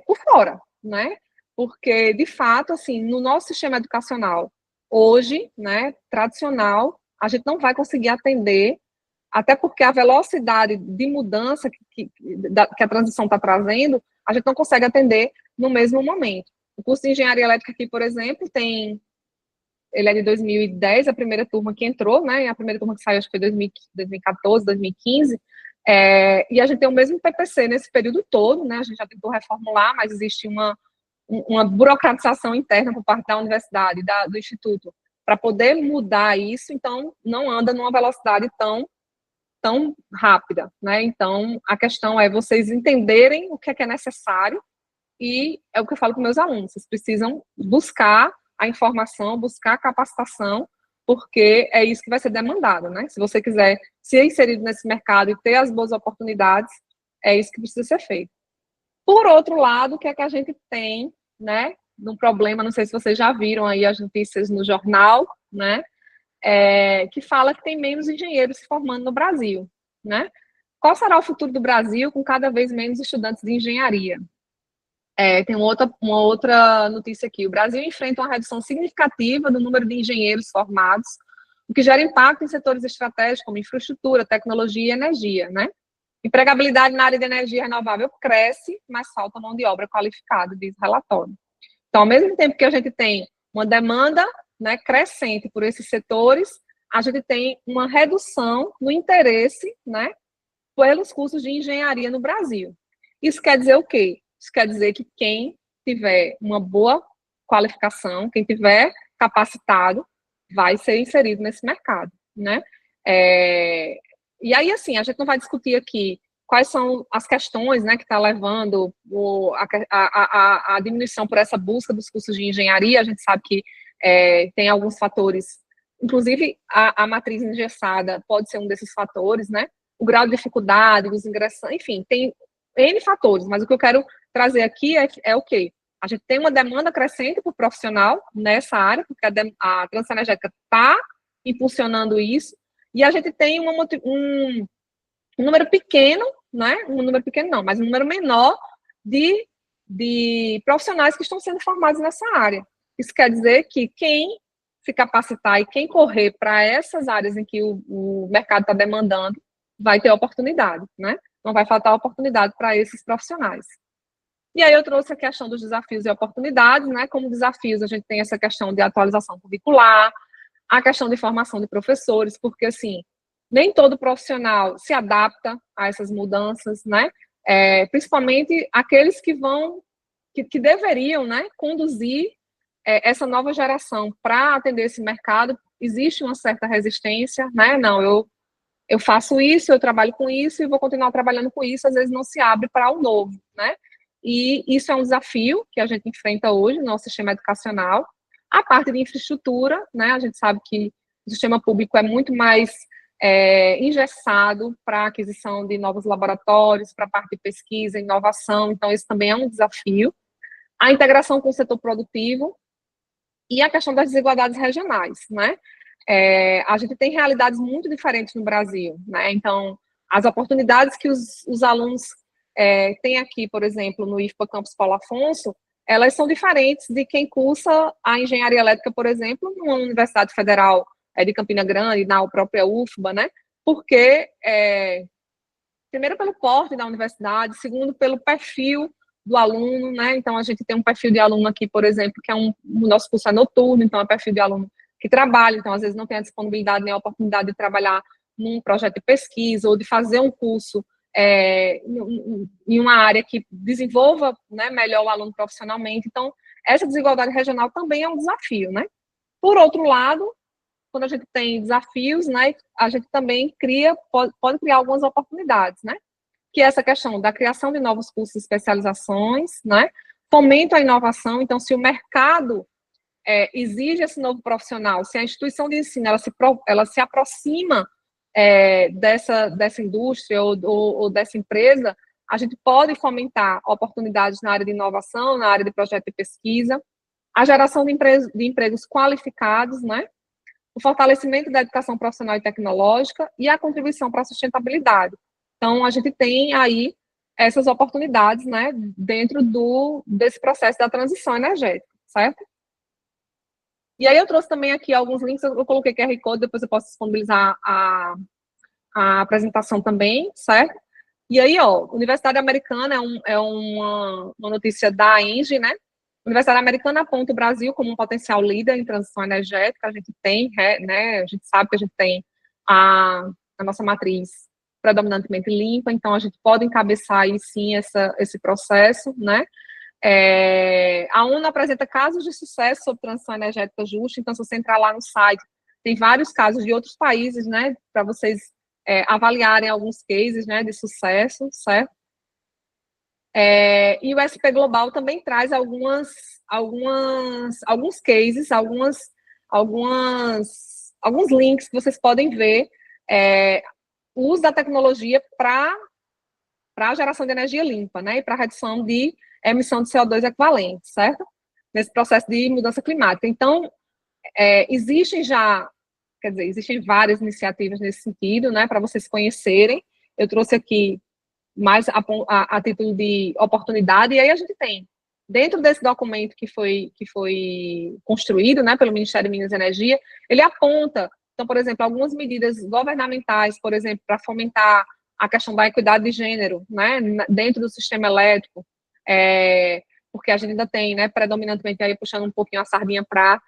Por fora, né? Porque, de fato, assim, no nosso sistema educacional, hoje, né, tradicional, a gente não vai conseguir atender, até porque a velocidade de mudança que a transição está trazendo, a gente não consegue atender no mesmo momento. O curso de engenharia elétrica aqui, por exemplo, ele é de 2010, a primeira turma que entrou, né, e a primeira turma que saiu, acho que foi 2014, 2015, e a gente tem o mesmo PPC nesse período todo, né, a gente já tentou reformular, mas existe uma burocratização interna por parte da universidade, do instituto, para poder mudar isso, então não anda numa velocidade tão rápida, né? Então, a questão é vocês entenderem o que é necessário, e é o que eu falo para meus alunos, vocês precisam buscar a informação, buscar a capacitação, porque é isso que vai ser demandado, né? Se você quiser ser inserido nesse mercado e ter as boas oportunidades, é isso que precisa ser feito. Por outro lado, o que é que a gente tem, né? Um problema, não sei se vocês já viram aí as notícias no jornal, né? Que fala que tem menos engenheiros se formando no Brasil, né? Qual será o futuro do Brasil com cada vez menos estudantes de engenharia? Tem uma outra notícia aqui. O Brasil enfrenta uma redução significativa do número de engenheiros formados, o que gera impacto em setores estratégicos como infraestrutura, tecnologia e energia, né? Empregabilidade na área de energia renovável cresce, mas falta mão de obra qualificada, diz o relatório. Então, ao mesmo tempo que a gente tem uma demanda, né, crescente por esses setores, a gente tem uma redução no interesse, né, pelos cursos de engenharia no Brasil. Isso quer dizer o quê? Isso quer dizer que quem tiver uma boa qualificação, quem tiver capacitado, vai ser inserido nesse mercado, né? E aí, assim, a gente não vai discutir aqui quais são as questões, né, que está levando a diminuição por essa busca dos cursos de engenharia. A gente sabe que tem alguns fatores, inclusive a matriz engessada pode ser um desses fatores, né? O grau de dificuldade, os ingressos, enfim, tem N fatores, mas o que eu quero trazer aqui é o quê? A gente tem uma demanda crescente por profissional nessa área, porque a transição energética está impulsionando isso, e a gente tem um número pequeno, né? Um número pequeno não, mas um número menor de profissionais que estão sendo formados nessa área. Isso quer dizer que quem se capacitar e quem correr para essas áreas em que o mercado está demandando vai ter oportunidade, né? Não vai faltar oportunidade para esses profissionais. E aí eu trouxe a questão dos desafios e oportunidades, né? Como desafios, a gente tem essa questão de atualização curricular, a questão de formação de professores, porque, assim, nem todo profissional se adapta a essas mudanças, né? Principalmente aqueles que deveriam, né, conduzir essa nova geração para atender esse mercado. Existe uma certa resistência, né? Não, eu faço isso, eu trabalho com isso e vou continuar trabalhando com isso, às vezes não se abre para o novo, né? E isso é um desafio que a gente enfrenta hoje no nosso sistema educacional. A parte de infraestrutura, né? A gente sabe que o sistema público é muito mais engessado para a aquisição de novos laboratórios, para a parte de pesquisa, inovação, então isso também é um desafio. A integração com o setor produtivo e a questão das desigualdades regionais, né? A gente tem realidades muito diferentes no Brasil, né? Então, as oportunidades que os alunos têm aqui, por exemplo, no IFPA Campus Paulo Afonso, elas são diferentes de quem cursa a engenharia elétrica, por exemplo, numa universidade federal de Campina Grande, na própria UFBA, né? Porque, primeiro, pelo porte da universidade, segundo, pelo perfil do aluno, né? Então, a gente tem um perfil de aluno aqui, por exemplo, que o nosso curso é noturno, então é perfil de aluno que trabalha, então, às vezes, não tem a disponibilidade nem a oportunidade de trabalhar num projeto de pesquisa ou de fazer um curso em uma área que desenvolva, né, melhor o aluno profissionalmente. Então, essa desigualdade regional também é um desafio, né? Por outro lado, quando a gente tem desafios, né, a gente também pode criar algumas oportunidades, né? Que é essa questão da criação de novos cursos e especializações, né? Fomento à inovação. Então, se o mercado exige esse novo profissional, se a instituição de ensino ela se aproxima dessa indústria ou dessa empresa, a gente pode fomentar oportunidades na área de inovação, na área de projeto de pesquisa, a geração de empregos qualificados, né? o fortalecimento da educação profissional e tecnológica e a contribuição para a sustentabilidade. Então, a gente tem aí essas oportunidades, né, dentro desse processo da transição energética, certo? E aí eu trouxe também aqui alguns links, eu coloquei QR Code, depois eu posso disponibilizar a apresentação também, certo? E aí, ó, Universidade Americana é uma notícia da ENGIE, né? Universidade Americana aponta o Brasil como um potencial líder em transição energética. A gente tem, né? A gente sabe que a gente tem a nossa matriz predominantemente limpa, então a gente pode encabeçar aí sim esse processo, né? A ONU apresenta casos de sucesso sobre transição energética justa, então se você entrar lá no site, tem vários casos de outros países, né? Para vocês avaliarem alguns cases, né, de sucesso, certo? E o SP Global também traz alguns cases, alguns links que vocês podem ver, o uso da tecnologia para a geração de energia limpa, né, e para a redução de emissão de CO2 equivalente, certo? Nesse processo de mudança climática. Então, existem várias iniciativas nesse sentido, né, para vocês conhecerem. Eu trouxe aqui mais a título de oportunidade, e aí a gente tem, dentro desse documento que foi construído, né, pelo Ministério de Minas e Energia, ele aponta, então, por exemplo, algumas medidas governamentais, por exemplo, para fomentar a questão da equidade de gênero, né, dentro do sistema elétrico, porque a gente ainda tem, né, predominantemente, aí puxando um pouquinho a sardinha para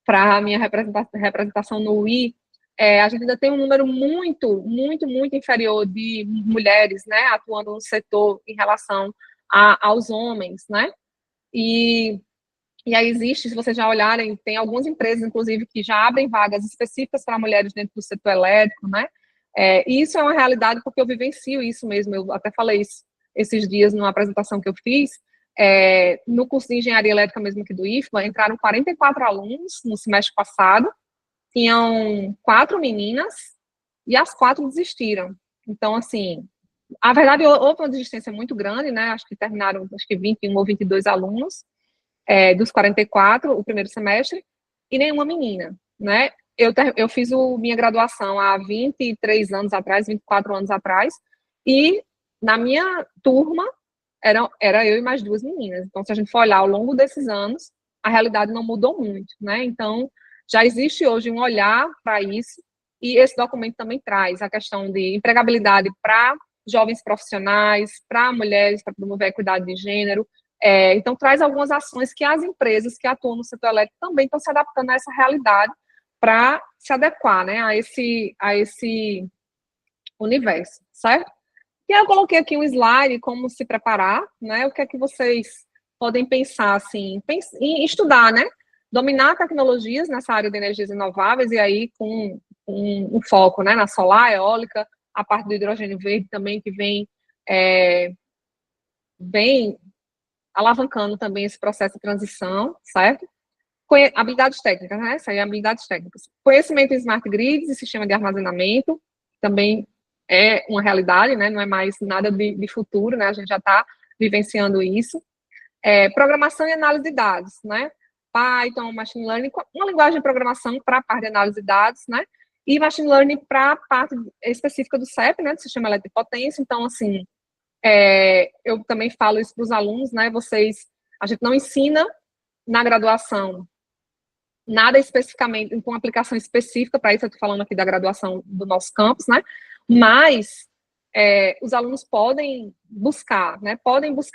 a minha representação no UI, a gente ainda tem um número muito, muito, muito inferior de mulheres, né, atuando no setor em relação aos homens, né, e aí existe, se vocês já olharem, tem algumas empresas, inclusive, que já abrem vagas específicas para mulheres dentro do setor elétrico, né, e isso é uma realidade porque eu vivencio isso mesmo, eu até falei isso esses dias numa apresentação que eu fiz, no curso de engenharia elétrica mesmo aqui do IFBA, entraram 44 alunos no semestre passado, tinham 4 meninas e as 4 desistiram. Então, assim, a verdade, houve uma desistência muito grande, né? Acho que terminaram, 21 ou 22 alunos dos 44, o primeiro semestre, e nenhuma menina, né? Eu fiz minha graduação há 23 anos atrás, 24 anos atrás, e na minha turma era eu e mais 2 meninas. Então, se a gente for olhar ao longo desses anos, a realidade não mudou muito, né? Então, já existe hoje um olhar para isso, e esse documento também traz a questão de empregabilidade para jovens profissionais, para mulheres, para promover a equidade de gênero. Então, traz algumas ações que as empresas que atuam no setor elétrico também estão se adaptando a essa realidade para se adequar, né, a esse universo, certo? E aí eu coloquei aqui um slide, como se preparar, né, o que é que vocês podem pensar, assim, em estudar, né, dominar tecnologias nessa área de energias renováveis, e aí com um foco, né, na solar, eólica, a parte do hidrogênio verde também, que vem alavancando também esse processo de transição, certo? Habilidades técnicas, né, isso aí, habilidades técnicas. Conhecimento em smart grids e sistema de armazenamento, também é uma realidade, né, não é mais nada de futuro, né, a gente já está vivenciando isso. Programação e análise de dados, né, Python, Machine Learning, uma linguagem de programação para a parte de análise de dados, né, e Machine Learning para a parte específica do CEP, né, do Sistema Elétrico de Potência. Então, assim, eu também falo isso para os alunos, né, a gente não ensina na graduação nada especificamente, com aplicação específica, para isso eu estou falando aqui da graduação do nosso campus, né, mas os alunos podem buscar, né,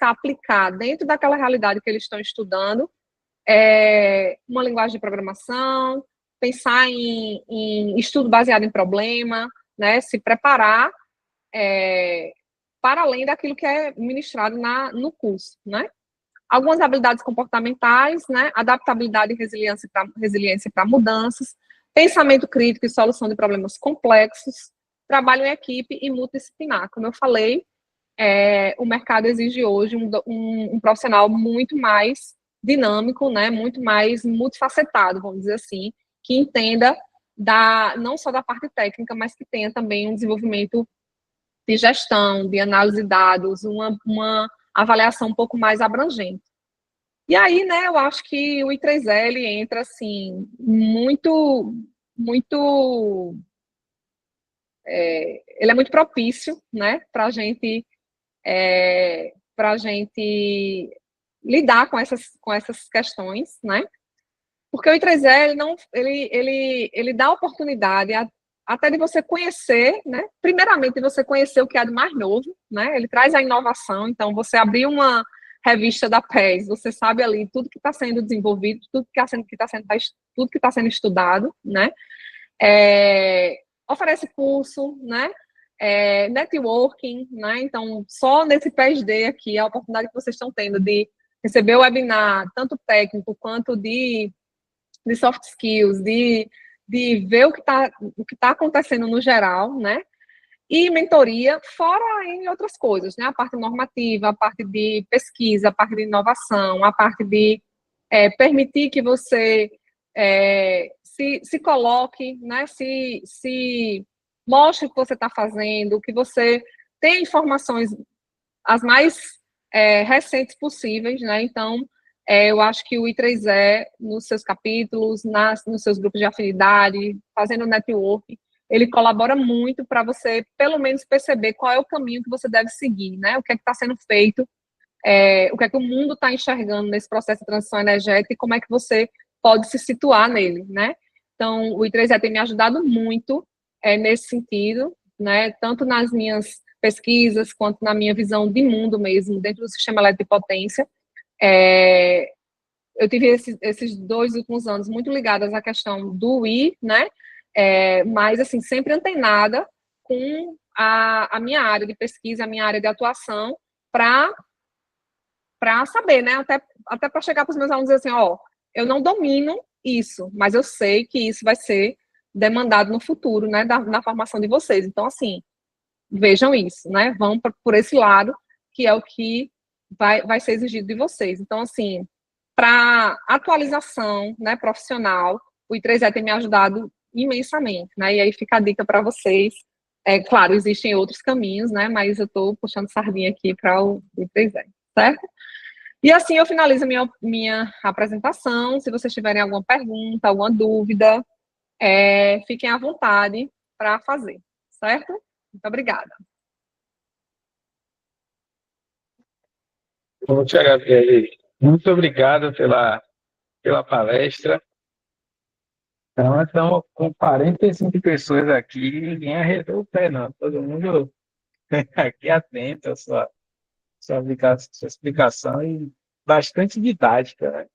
aplicar dentro daquela realidade que eles estão estudando, uma linguagem de programação, pensar em estudo baseado em problema, né, se preparar para além daquilo que é ministrado no curso, né. Algumas habilidades comportamentais, né, adaptabilidade e resiliência para mudanças, pensamento crítico e solução de problemas complexos, trabalho em equipe e multidisciplinar. Como eu falei, o mercado exige hoje um profissional muito mais dinâmico, né, muito mais multifacetado, vamos dizer assim, que entenda não só da parte técnica, mas que tenha também um desenvolvimento de gestão, de análise de dados, uma avaliação um pouco mais abrangente. E aí, né, eu acho que o I3L entra, assim, muito, muito ele é muito propício, né, para a gente lidar com essas questões, né? Porque o I3E, ele dá oportunidade até de você conhecer, né? Primeiramente, de você conhecer o que é de mais novo, né? Ele traz a inovação, então você abrir uma revista da PES, você sabe ali tudo que está sendo desenvolvido, tudo que está sendo estudado, né? Oferece curso, né? Networking, né? Então, só nesse PSD aqui, a oportunidade que vocês estão tendo de receber o webinar, tanto técnico quanto de soft skills, de ver o que tá acontecendo no geral, né? E mentoria, fora em outras coisas, né? A parte normativa, a parte de pesquisa, a parte de inovação, a parte de permitir que você se coloque, né? Se mostre o que você está fazendo, que você tenha informações as mais recentes possíveis, né? Então, eu acho que o I3E, nos seus capítulos, nos seus grupos de afinidade, fazendo network, ele colabora muito para você, pelo menos, perceber qual é o caminho que você deve seguir, né? O que é que está sendo feito, o que é que o mundo está enxergando nesse processo de transição energética e como é que você pode se situar nele, né? Então, o I3E tem me ajudado muito nesse sentido, né? Tanto nas minhas pesquisas quanto na minha visão de mundo mesmo, dentro do sistema elétrico de potência. Eu tive esses 2 últimos anos muito ligadas à questão do I, né? Mas, assim, sempre antenada com a minha área de pesquisa, a minha área de atuação, para saber, né? Até para chegar para os meus alunos e dizer assim, ó, eu não domino isso, mas eu sei que isso vai ser demandado no futuro, né? Na formação de vocês. Então, assim, vejam isso, né? Vão por esse lado, que é o que vai ser exigido de vocês. Então, assim, para atualização, né, profissional, o I3E tem me ajudado imensamente, né? E aí fica a dica para vocês. Claro, existem outros caminhos, né? Mas eu estou puxando sardinha aqui para o I3E, certo? E assim eu finalizo minha apresentação. Se vocês tiverem alguma pergunta, alguma dúvida, fiquem à vontade para fazer, certo? Muito obrigada. Bom, Tia Gabriele, muito obrigado pela palestra. Então, estamos com 45 pessoas aqui, ninguém arredou o pé, não. Todo mundo aqui atento à sua explicação e bastante didática, né?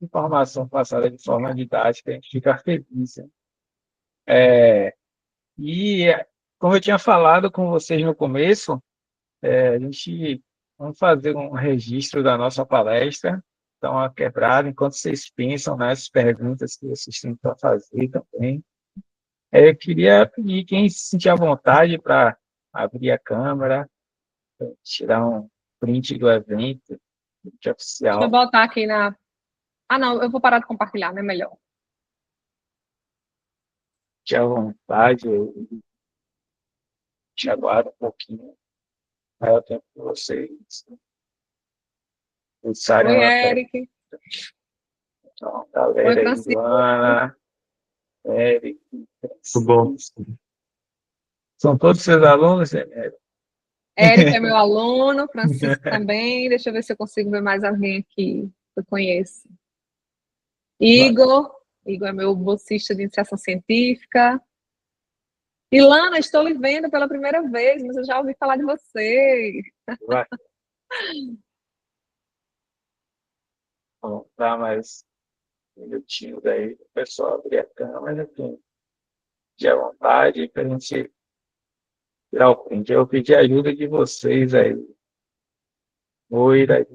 Informação passada de forma didática, a gente fica feliz, né? E, como eu tinha falado com vocês no começo, a gente vamos fazer um registro da nossa palestra, então a quebrada, enquanto vocês pensam nas perguntas que vocês têm para fazer também. Eu queria pedir quem se sentir à vontade para abrir a câmera, tirar um print do evento, print Deixa eu oficial. botar aqui na... Ah, não, eu vou parar de compartilhar, né? Melhor. Fique à vontade, eu te aguardo um pouquinho, aí eu tempo que vocês pensarem Oi, uma pergunta. Eric. Então, Oi, galera aí, Francisco. Luana, Eric, Muito bom. Francisco. São todos seus alunos, né? Eric é meu aluno, Francisco também. Deixa eu ver se eu consigo ver mais alguém aqui que eu conheço. Igor é meu bolsista de iniciação científica. Ilana, estou lhe vendo pela primeira vez, mas eu já ouvi falar de você. Vai. Vamos dar mais um minutinho daí, o pessoal abrir a câmera, tem de à vontade, para a gente tirar o print. Eu pedi a ajuda de vocês aí. Moira,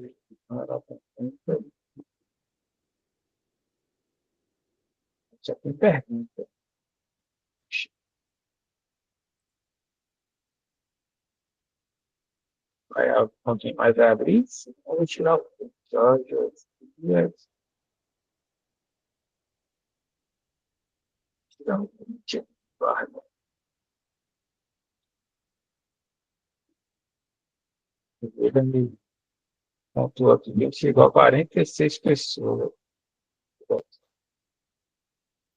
já tem pergunta. Vai alguém mais abrir? Vamos tirar o print. Jorge, Dias, tirar o print. Guarda. Ele me pontuou aqui, chegou a 46 pessoas.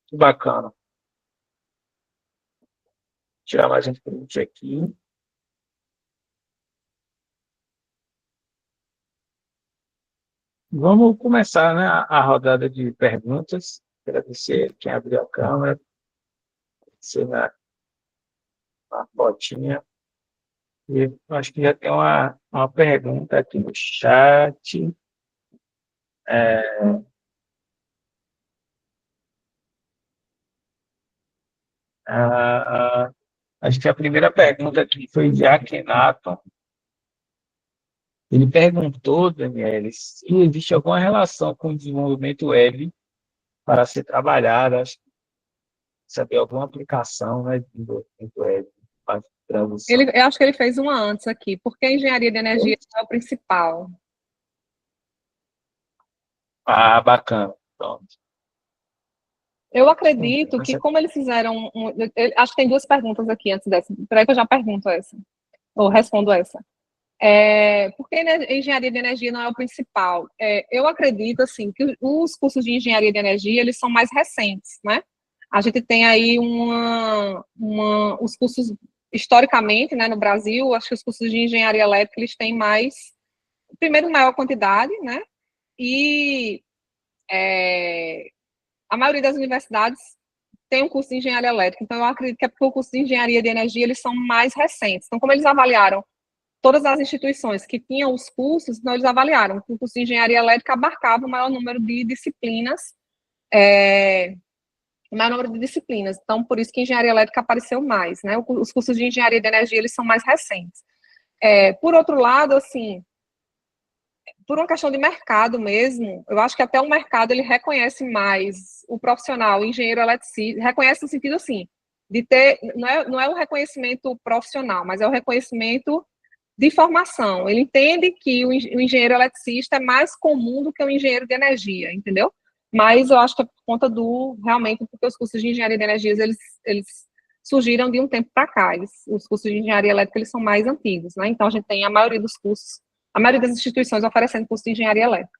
Que bacana. tirar mais um print aqui. Vamos começar, né, a rodada de perguntas. Agradecer quem abriu a câmera, agradecer na fotinha. E acho que já tem uma pergunta aqui no chat. Ah, acho que a primeira pergunta aqui foi de Akhenaton. Ele perguntou, Daniel, se existe alguma relação com o desenvolvimento web para ser trabalhada, acho que saber alguma aplicação, né, de desenvolvimento web para transição. Eu acho que ele fez uma antes aqui. Por que a engenharia de energia é o principal? Ah, bacana. Pronto. Eu acredito que, como eles fizeram. Acho que tem duas perguntas aqui antes dessa. Peraí que eu já pergunto essa. Ou respondo essa. Por que a engenharia de energia não é o principal? Eu acredito, assim, que os cursos de engenharia de energia, eles são mais recentes, né? A gente tem aí os cursos, historicamente, né, no Brasil, acho que os cursos de engenharia elétrica, eles têm primeiro, maior quantidade, né? E a maioria das universidades tem um curso de engenharia elétrica, então eu acredito que é porque o curso de engenharia de energia, eles são mais recentes. Então, como eles avaliaram todas as instituições que tinham os cursos, então eles avaliaram que o curso de engenharia elétrica abarcava o maior número de disciplinas, então por isso que engenharia elétrica apareceu mais, né? Os cursos de engenharia de energia, eles são mais recentes. Por outro lado, assim, por uma questão de mercado mesmo, eu acho que até o mercado, ele reconhece mais o profissional, o engenheiro eletricista, reconhece no sentido, assim, de ter, não é um reconhecimento profissional, mas é um reconhecimento de formação. Ele entende que o engenheiro eletricista é mais comum do que o engenheiro de energia, entendeu? Mas eu acho que é por conta realmente, porque os cursos de engenharia de energia, eles surgiram de um tempo para cá. Os cursos de engenharia elétrica, eles são mais antigos, né? Então, a gente tem a maioria dos cursos, a maioria das instituições oferecendo curso de engenharia elétrica.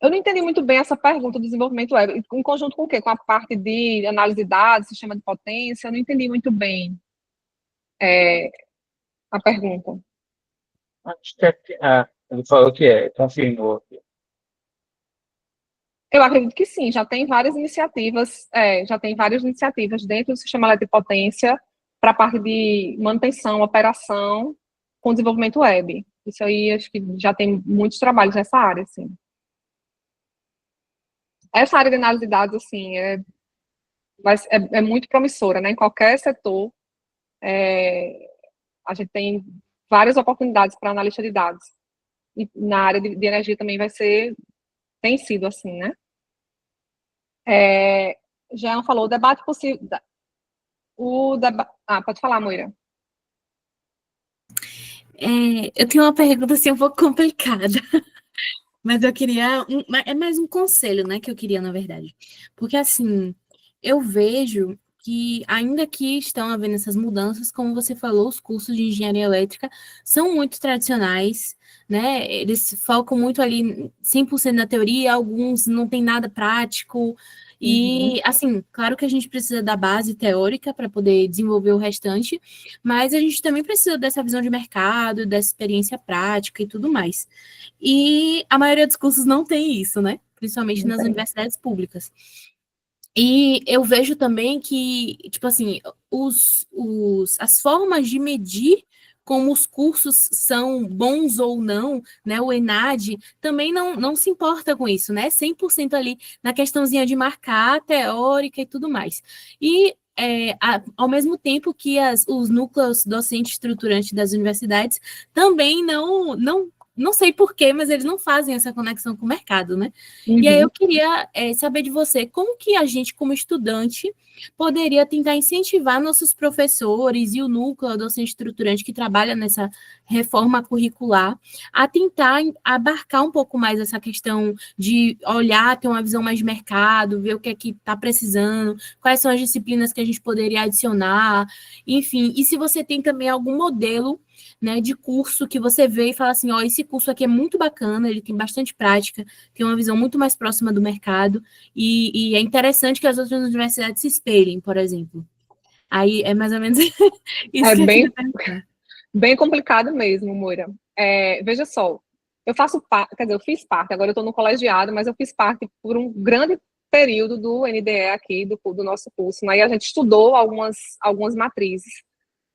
Eu não entendi muito bem essa pergunta do desenvolvimento web. Em conjunto com o quê? Com a parte de análise de dados, sistema de potência? Eu não entendi muito bem a pergunta. Acho que ele falou que confirmou. Eu acredito que sim, já tem várias iniciativas dentro do sistema elétrico de potência para a parte de manutenção, operação com desenvolvimento web. Isso aí, acho que já tem muitos trabalhos nessa área, assim. Essa área de análise de dados, assim, é muito promissora, né? Em qualquer setor, a gente tem várias oportunidades para analista de dados. E na área de energia também tem sido assim, né? Jean falou, o debate possível... pode falar, Moira. Eu tenho uma pergunta assim, um pouco complicada, mas eu queria... É mais um conselho, né, que eu queria, na verdade. Porque, assim, eu vejo que, ainda que estão havendo essas mudanças, como você falou, os cursos de engenharia elétrica são muito tradicionais, né? Eles focam muito ali 100% na teoria, alguns não tem nada prático. E, assim, claro que a gente precisa da base teórica para poder desenvolver o restante, mas a gente também precisa dessa visão de mercado, dessa experiência prática e tudo mais. E a maioria dos cursos não tem isso, né? Principalmente nas universidades públicas. E eu vejo também que, tipo assim, as formas de medir como os cursos são bons ou não, né? O ENAD também não se importa com isso, né? 100% ali na questãozinha de marcar, teórica e tudo mais. E ao mesmo tempo que os núcleos docentes estruturantes das universidades também não sei porquê, mas eles não fazem essa conexão com o mercado, né? E aí eu queria saber de você, como que a gente, como estudante, poderia tentar incentivar nossos professores e o núcleo docente estruturante que trabalha nessa reforma curricular a tentar abarcar um pouco mais essa questão de olhar, ter uma visão mais de mercado, ver o que é que está precisando, quais são as disciplinas que a gente poderia adicionar, enfim. E se você tem também algum modelo né, de curso que você vê e fala assim, ó, esse curso aqui é muito bacana, ele tem bastante prática, tem uma visão muito mais próxima do mercado, e é interessante que as outras universidades se espelhem, por exemplo. Aí é mais ou menos isso É que eu queria bem, perguntar. bem complicado mesmo, Moira. Veja só, eu faço parte, quer dizer, eu fiz parte, agora eu estou no colegiado, mas eu fiz parte por um grande período do NDE aqui, do nosso curso, né? E a gente estudou algumas matrizes.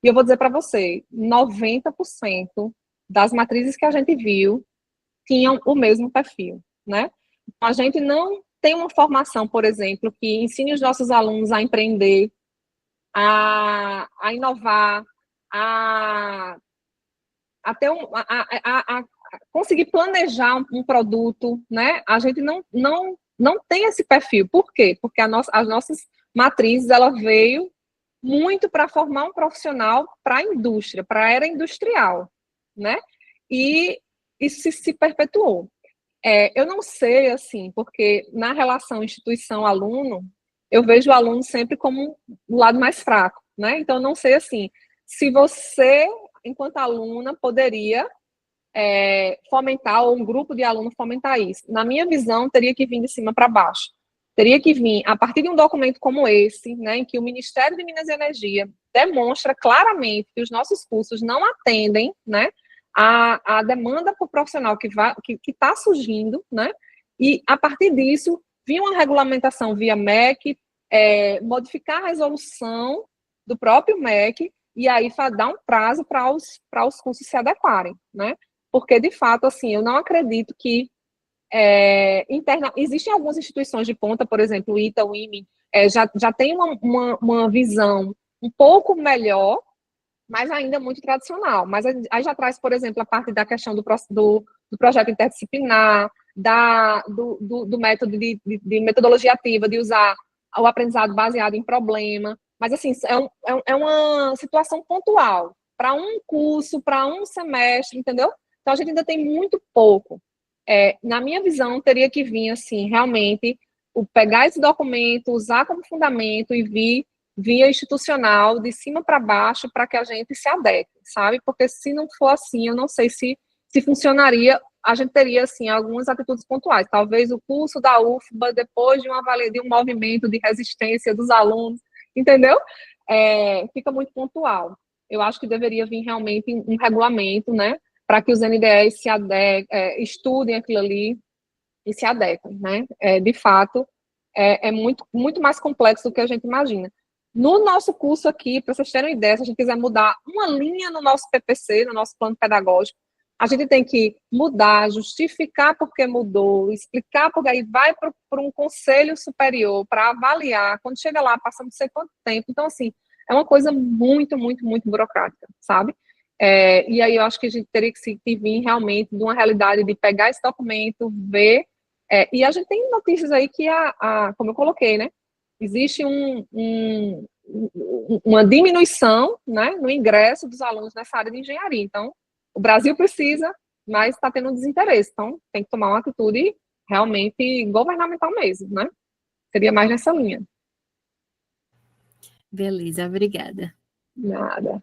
E eu vou dizer para você, 90% das matrizes que a gente viu tinham o mesmo perfil, né? A gente não tem uma formação, por exemplo, que ensine os nossos alunos a empreender, a inovar, a, a, ter a conseguir planejar um produto, né? A gente não tem esse perfil. Por quê? Porque as nossas matrizes, ela veio muito para formar um profissional para a indústria, para a era industrial, né? E isso se perpetuou. Eu não sei, assim, porque na relação instituição-aluno, eu vejo o aluno sempre como o lado mais fraco, né? Então, eu não sei, assim, se você, enquanto aluna, poderia fomentar, ou um grupo de alunos fomentar isso. Na minha visão, teria que vir de cima para baixo. Teria que vir, a partir de um documento como esse, né, em que o Ministério de Minas e Energia demonstra claramente que os nossos cursos não atendem, né, a demanda por profissional que está surgindo, né, e a partir disso, vir uma regulamentação via MEC, modificar a resolução do próprio MEC, e aí dar um prazo para os cursos se adequarem, né? Porque, de fato, assim, eu não acredito que existem algumas instituições de ponta, por exemplo, o ITA, o IME, já tem uma visão um pouco melhor, mas ainda muito tradicional. Mas aí já traz, por exemplo, a parte da questão do projeto interdisciplinar, do método de metodologia ativa, de usar o aprendizado baseado em problema. Mas, assim, é uma situação pontual, para um curso, para um semestre, entendeu? Então, a gente ainda tem muito pouco. Na minha visão, teria que vir, assim, realmente, pegar esse documento, usar como fundamento e vir via institucional, de cima para baixo, para que a gente se adeque, sabe? Porque se não for assim, eu não sei se funcionaria. A gente teria, assim, algumas atitudes pontuais. Talvez o curso da UFBA, depois de um movimento de resistência dos alunos, entendeu? Fica muito pontual. Eu acho que deveria vir realmente um regulamento, né? Para que os NDEs estudem aquilo ali e se adequem, né? De fato, é muito, muito mais complexo do que a gente imagina. No nosso curso aqui, para vocês terem uma ideia, se a gente quiser mudar uma linha no nosso PPC, no nosso plano pedagógico, a gente tem que mudar, justificar por que mudou, explicar porque aí vai para um conselho superior para avaliar. Quando chega lá, passa não sei quanto tempo. Então, assim, é uma coisa muito, muito, muito burocrática, sabe? E aí eu acho que a gente teria que vir realmente de uma realidade de pegar esse documento, ver. E a gente tem notícias aí que, como eu coloquei, né? Existe uma diminuição, né, no ingresso dos alunos nessa área de engenharia. Então, o Brasil precisa, mas está tendo um desinteresse. Então, tem que tomar uma atitude realmente governamental mesmo, né? Seria mais nessa linha. Beleza, obrigada. Nada.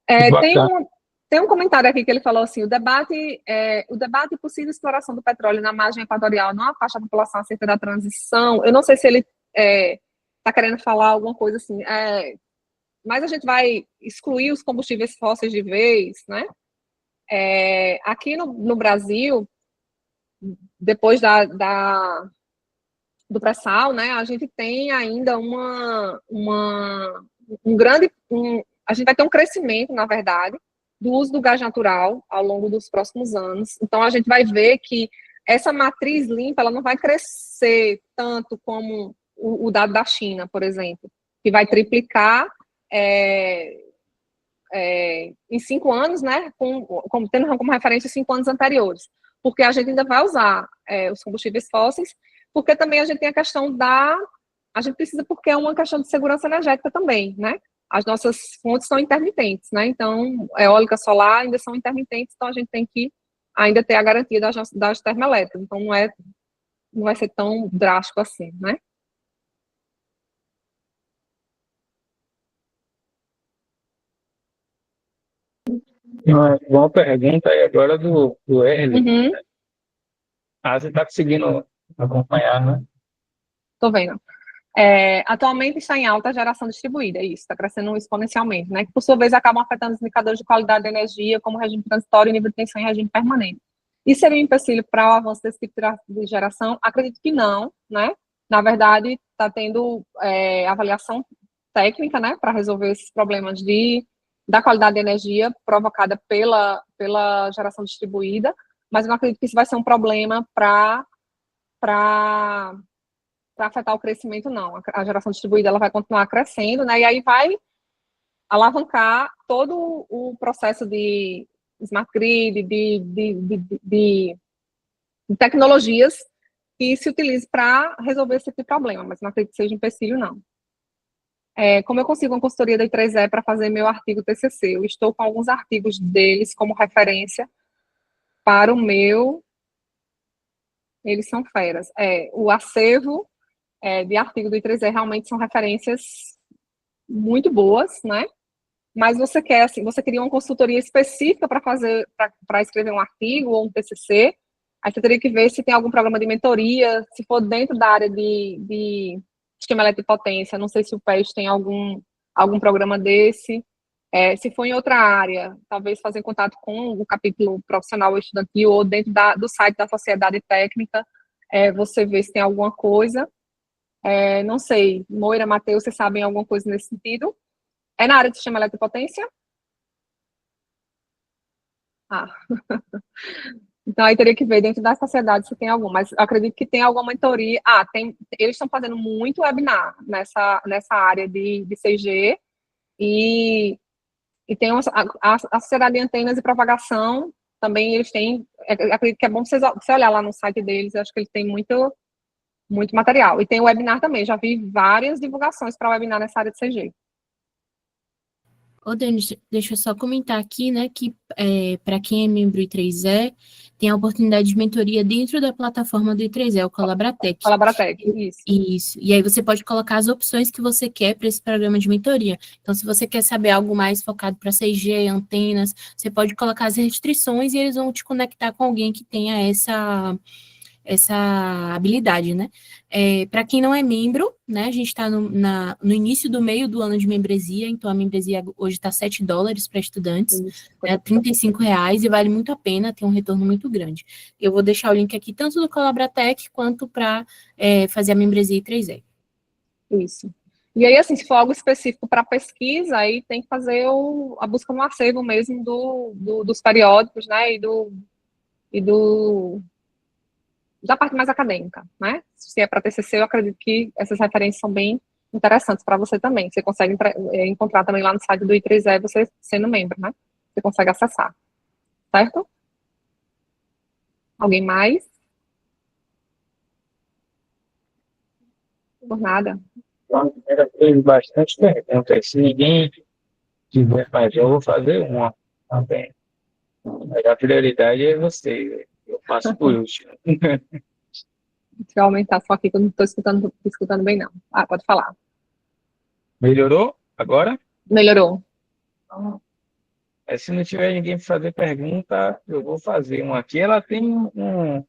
Bacana. Tem um comentário aqui que ele falou assim: o debate e possível exploração do petróleo na margem equatorial não afasta a população acerca da transição. Eu não sei se ele está querendo falar alguma coisa assim, mas a gente vai excluir os combustíveis fósseis de vez, né? Aqui no Brasil, depois do pré-sal, né, a gente tem ainda a gente vai ter um crescimento, na verdade, do uso do gás natural ao longo dos próximos anos. Então, a gente vai ver que essa matriz limpa, ela não vai crescer tanto como o dado da China, por exemplo, que vai triplicar em 5 anos, né, tendo como referência os 5 anos anteriores, porque a gente ainda vai usar os combustíveis fósseis, porque também a gente tem a questão a gente precisa, porque é uma questão de segurança energética também, né? As nossas fontes são intermitentes, né? Então, eólica, solar ainda são intermitentes, então a gente tem que ainda ter a garantia das termoelétricas. Então, não vai ser tão drástico assim, né? Uma pergunta aí agora do Erle. Uhum, Você está conseguindo acompanhar, né? tô vendo. Atualmente está em alta a geração distribuída, é isso, está crescendo exponencialmente, né? Que por sua vez acabam afetando os indicadores de qualidade da energia, como regime transitório e nível de tensão em regime permanente. Isso seria um empecilho para o avanço desse tipo de geração? Acredito que não, né? Na verdade, está tendo avaliação técnica, né, para resolver esses problemas da qualidade da energia provocada pela geração distribuída, mas eu não acredito que isso vai ser um problema para afetar o crescimento, não. A geração distribuída ela vai continuar crescendo, né? E aí vai alavancar todo o processo de smart grid, de tecnologias que se utilize para resolver esse tipo de problema, mas não acredito que seja empecilho, não. Como eu consigo uma consultoria da I3E para fazer meu artigo TCC? Eu estou com alguns artigos deles como referência para o meu. Eles são feras. O acervo de artigo do I3E realmente são referências muito boas, né? Mas você quer, assim, você queria uma consultoria específica para escrever um artigo ou um TCC, aí você teria que ver se tem algum programa de mentoria, se for dentro da área de esquema elétrico de potência, não sei se o PES tem algum programa desse, se for em outra área, talvez fazer contato com o capítulo profissional ou estudantil ou dentro do site da sociedade técnica, você vê se tem alguma coisa. Não sei, Moira, Matheus, vocês sabem alguma coisa nesse sentido? É na área de sistema eletropotência? Ah, então aí teria que ver dentro da sociedade se tem algum, mas eu acredito que tem alguma mentoria. Eles estão fazendo muito webinar nessa área de CG e tem a sociedade de antenas e propagação, também eles têm, acredito que é bom você olhar lá no site deles, acho que eles têm muito, muito material. E tem o webinar também, já vi várias divulgações para webinar nessa área de CG. Ô, Denis, deixa eu só comentar aqui, né, que para quem é membro I3E, tem a oportunidade de mentoria dentro da plataforma do I3E, o Colabratec. Colabratec, isso. Isso. E aí você pode colocar as opções que você quer para esse programa de mentoria. Então, se você quer saber algo mais focado para 6G, antenas, você pode colocar as restrições e eles vão te conectar com alguém que tenha essa habilidade, né? Para quem não é membro, né? A gente está no início do meio do ano de membresia, então a membresia hoje está $7 para estudantes, né, R$ 35, e vale muito a pena, tem um retorno muito grande. Eu vou deixar o link aqui tanto do Colabratec quanto para fazer a membresia I3E. Isso. E aí, assim, se for algo específico para pesquisa, aí tem que fazer a busca no acervo mesmo dos periódicos, né, da parte mais acadêmica, né? Se é para TCC, eu acredito que essas referências são bem interessantes para você também. Você consegue encontrar também lá no site do I3E, você sendo membro, né? Você consegue acessar, certo? Alguém mais? Por nada. Então, primeira vez, bastante perguntas. Se ninguém tiver mais, eu vou fazer uma também. Mas a prioridade é você. Eu faço por último. Deixa eu aumentar só aqui que eu não estou escutando bem, não. Pode falar. Melhorou agora? Melhorou. Se não tiver ninguém para fazer pergunta, eu vou fazer uma aqui. Ela tem um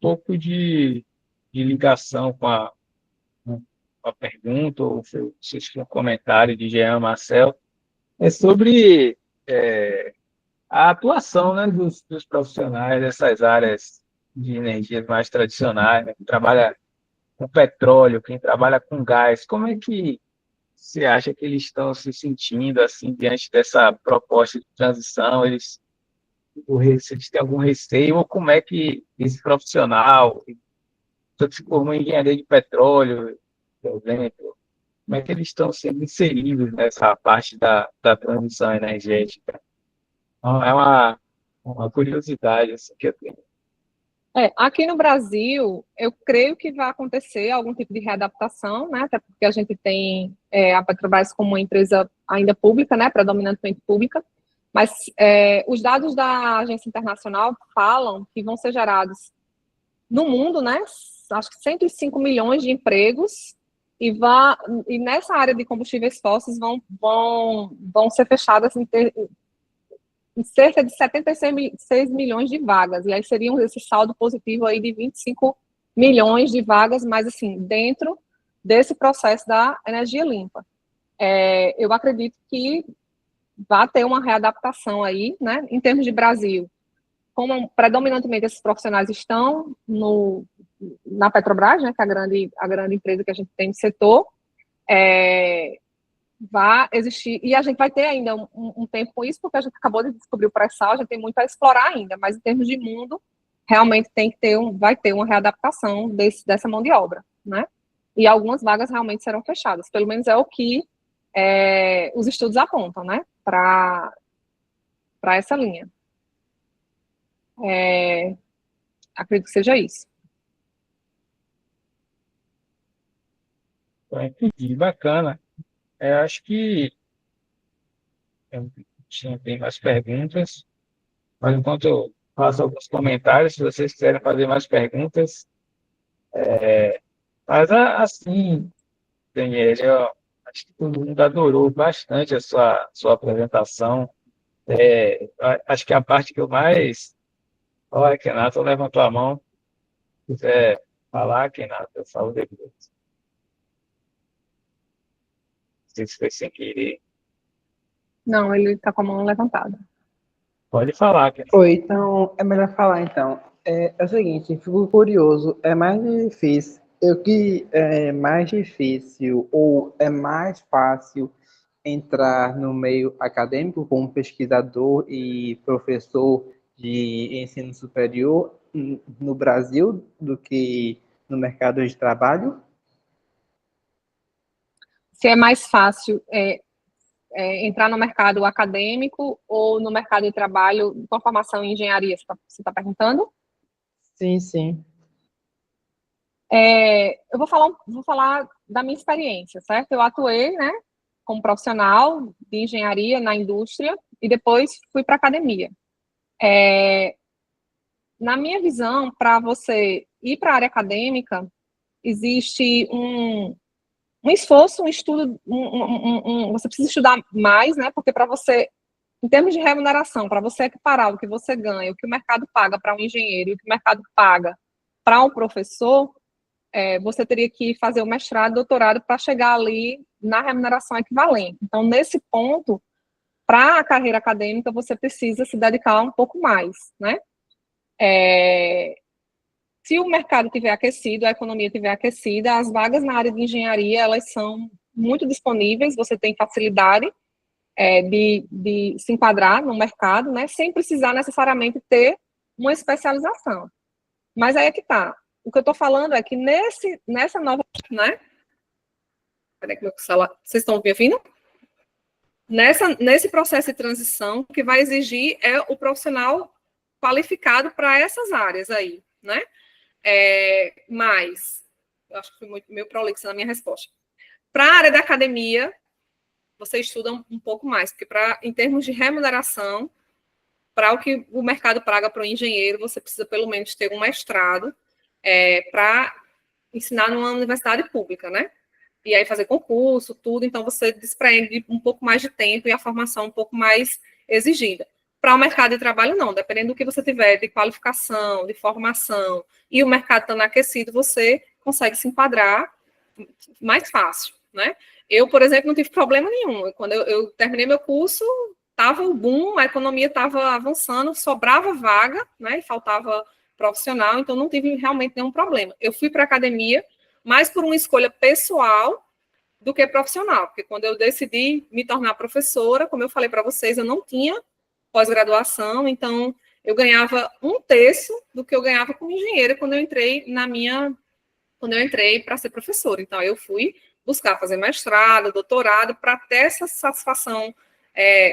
pouco de ligação com a pergunta, ou se for um comentário de Jean Marcel. É sobre a atuação, né, dos profissionais dessas áreas de energias mais tradicionais, né, que trabalha com petróleo, quem trabalha com gás. Como é que você acha que eles estão se sentindo assim diante dessa proposta de transição? Se eles têm algum receio, ou como é que esse profissional, que se formou em engenharia de petróleo, por exemplo, como é que eles estão sendo inseridos nessa parte da transição energética? Então, é uma curiosidade assim, que eu tenho. Aqui no Brasil, eu creio que vai acontecer algum tipo de readaptação, né? Até porque a gente tem a Petrobras como uma empresa ainda pública, né? Predominantemente pública, mas os dados da agência internacional falam que vão ser gerados no mundo, né? Acho que 105 milhões de empregos e nessa área de combustíveis fósseis vão ser fechadas em cerca de 76 milhões de vagas, e aí seriam esse saldo positivo aí de 25 milhões de vagas, mas assim, dentro desse processo da energia limpa. Eu acredito que vai ter uma readaptação aí, né, em termos de Brasil, como predominantemente esses profissionais estão na Petrobras, né, que é a grande empresa que a gente tem no setor, vai existir, e a gente vai ter ainda um tempo com isso, porque a gente acabou de descobrir o pré-sal, a gente tem muito a explorar ainda, mas em termos de mundo, realmente vai ter uma readaptação dessa mão de obra, né? E algumas vagas realmente serão fechadas, pelo menos é o que os estudos apontam, né? Para essa linha. Acredito que seja isso. Entendi, bacana. Eu acho que eu tinha bem mais perguntas, mas enquanto eu faço alguns comentários, se vocês quiserem fazer mais perguntas, mas assim, Daniel, eu acho que todo mundo adorou bastante a sua apresentação. Acho que a parte que eu mais. Olha, Kenato levantou a mão. Se quiser falar, Kenato, eu falo depois. Não sei se foi sem querer. Não, ele está com a mão levantada. Pode falar, Kenato. Oi, então é melhor falar então. É o seguinte, fico curioso, é mais difícil, o que é mais difícil ou é mais fácil entrar no meio acadêmico como pesquisador e professor de ensino superior no Brasil do que no mercado de trabalho? Se é mais fácil entrar no mercado acadêmico ou no mercado de trabalho com formação em engenharia, você tá perguntando? Sim, sim. Eu vou falar da minha experiência, certo? Eu atuei, né, como profissional de engenharia na indústria e depois fui para a academia. Na minha visão, para você ir para a área acadêmica, existe um esforço, um estudo, você precisa estudar mais, né? Porque para você, em termos de remuneração, para você equiparar o que você ganha, o que o mercado paga para um engenheiro e o que o mercado paga para um professor, você teria que fazer o mestrado, doutorado para chegar ali na remuneração equivalente. Então, nesse ponto, para a carreira acadêmica, você precisa se dedicar um pouco mais, né? Se o mercado tiver aquecido, a economia tiver aquecida, as vagas na área de engenharia, elas são muito disponíveis, você tem facilidade de se enquadrar no mercado, né, sem precisar necessariamente ter uma especialização. Mas aí é que está. O que eu estou falando é que nessa nova, né? Peraí que meu celular, vocês estão me ouvindo? Nesse processo de transição, o que vai exigir é o profissional qualificado para essas áreas aí, né? Mas, eu acho que foi muito meio prolixo na minha resposta. Para a área da academia, você estuda um pouco mais, porque em termos de remuneração, para o que o mercado paga para o engenheiro, você precisa pelo menos ter um mestrado para ensinar numa universidade pública, né? E aí fazer concurso, tudo, então você desprende um pouco mais de tempo e a formação um pouco mais exigida. Para o mercado de trabalho, não, dependendo do que você tiver de qualificação, de formação, e o mercado estando aquecido, você consegue se enquadrar mais fácil, né? Eu, por exemplo, não tive problema nenhum. Quando eu terminei meu curso, estava o boom, a economia estava avançando, sobrava vaga, né? E faltava profissional, então não tive realmente nenhum problema. Eu fui para a academia mais por uma escolha pessoal do que profissional, porque quando eu decidi me tornar professora, como eu falei para vocês, eu não tinha pós-graduação, então eu ganhava 1/3 do que eu ganhava como engenheira quando eu entrei para ser professora. Então eu fui buscar fazer mestrado, doutorado, para ter essa satisfação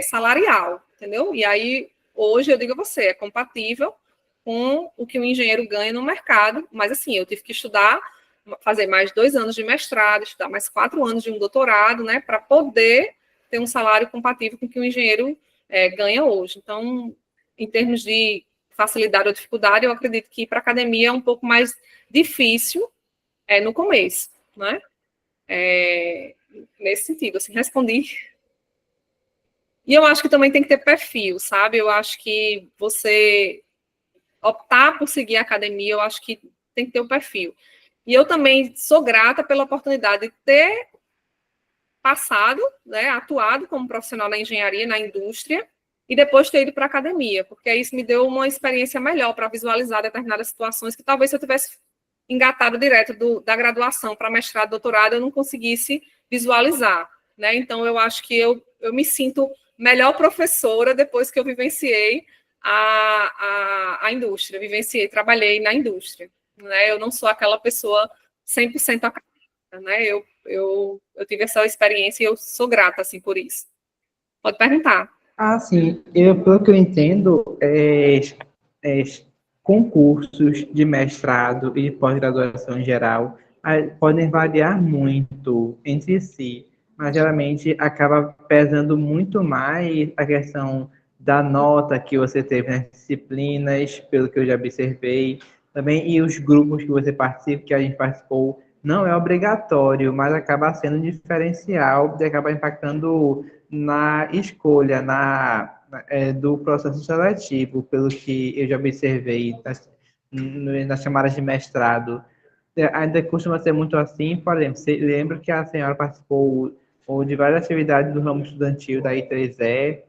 salarial, entendeu? E aí, hoje, eu digo a você, é compatível com o que o engenheiro ganha no mercado, mas assim, eu tive que estudar, fazer mais 2 anos de mestrado, estudar mais 4 anos de um doutorado, né, para poder ter um salário compatível com o que o engenheiro ganha hoje. Então, em termos de facilidade ou dificuldade, eu acredito que ir para a academia é um pouco mais difícil no começo, né? Nesse sentido, assim, respondi. E eu acho que também tem que ter perfil, sabe? Eu acho que você optar por seguir a academia, eu acho que tem que ter o perfil. E eu também sou grata pela oportunidade de ter passado, né, atuado como profissional na engenharia, na indústria, e depois ter ido para a academia, porque isso me deu uma experiência melhor para visualizar determinadas situações que talvez se eu tivesse engatado direto da graduação para mestrado, doutorado, eu não conseguisse visualizar, né? Então, eu acho que eu me sinto melhor professora depois que eu vivenciei a indústria, trabalhei na indústria, né? Eu não sou aquela pessoa 100% acadêmica, né? Eu tive essa experiência e eu sou grata, assim, por isso. Pode perguntar. Sim, pelo que eu entendo, é, concursos de mestrado e pós-graduação em geral podem variar muito entre si, mas geralmente acaba pesando muito mais a questão da nota que você teve nas disciplinas, pelo que eu já observei, também, e os grupos que você participa, que a gente participou, não é obrigatório, mas acaba sendo um diferencial e acaba impactando na escolha, do processo seletivo, pelo que eu já observei nas chamadas de mestrado. Ainda costuma ser muito assim, por exemplo, você lembra que a senhora participou ou de várias atividades do ramo estudantil da I3E,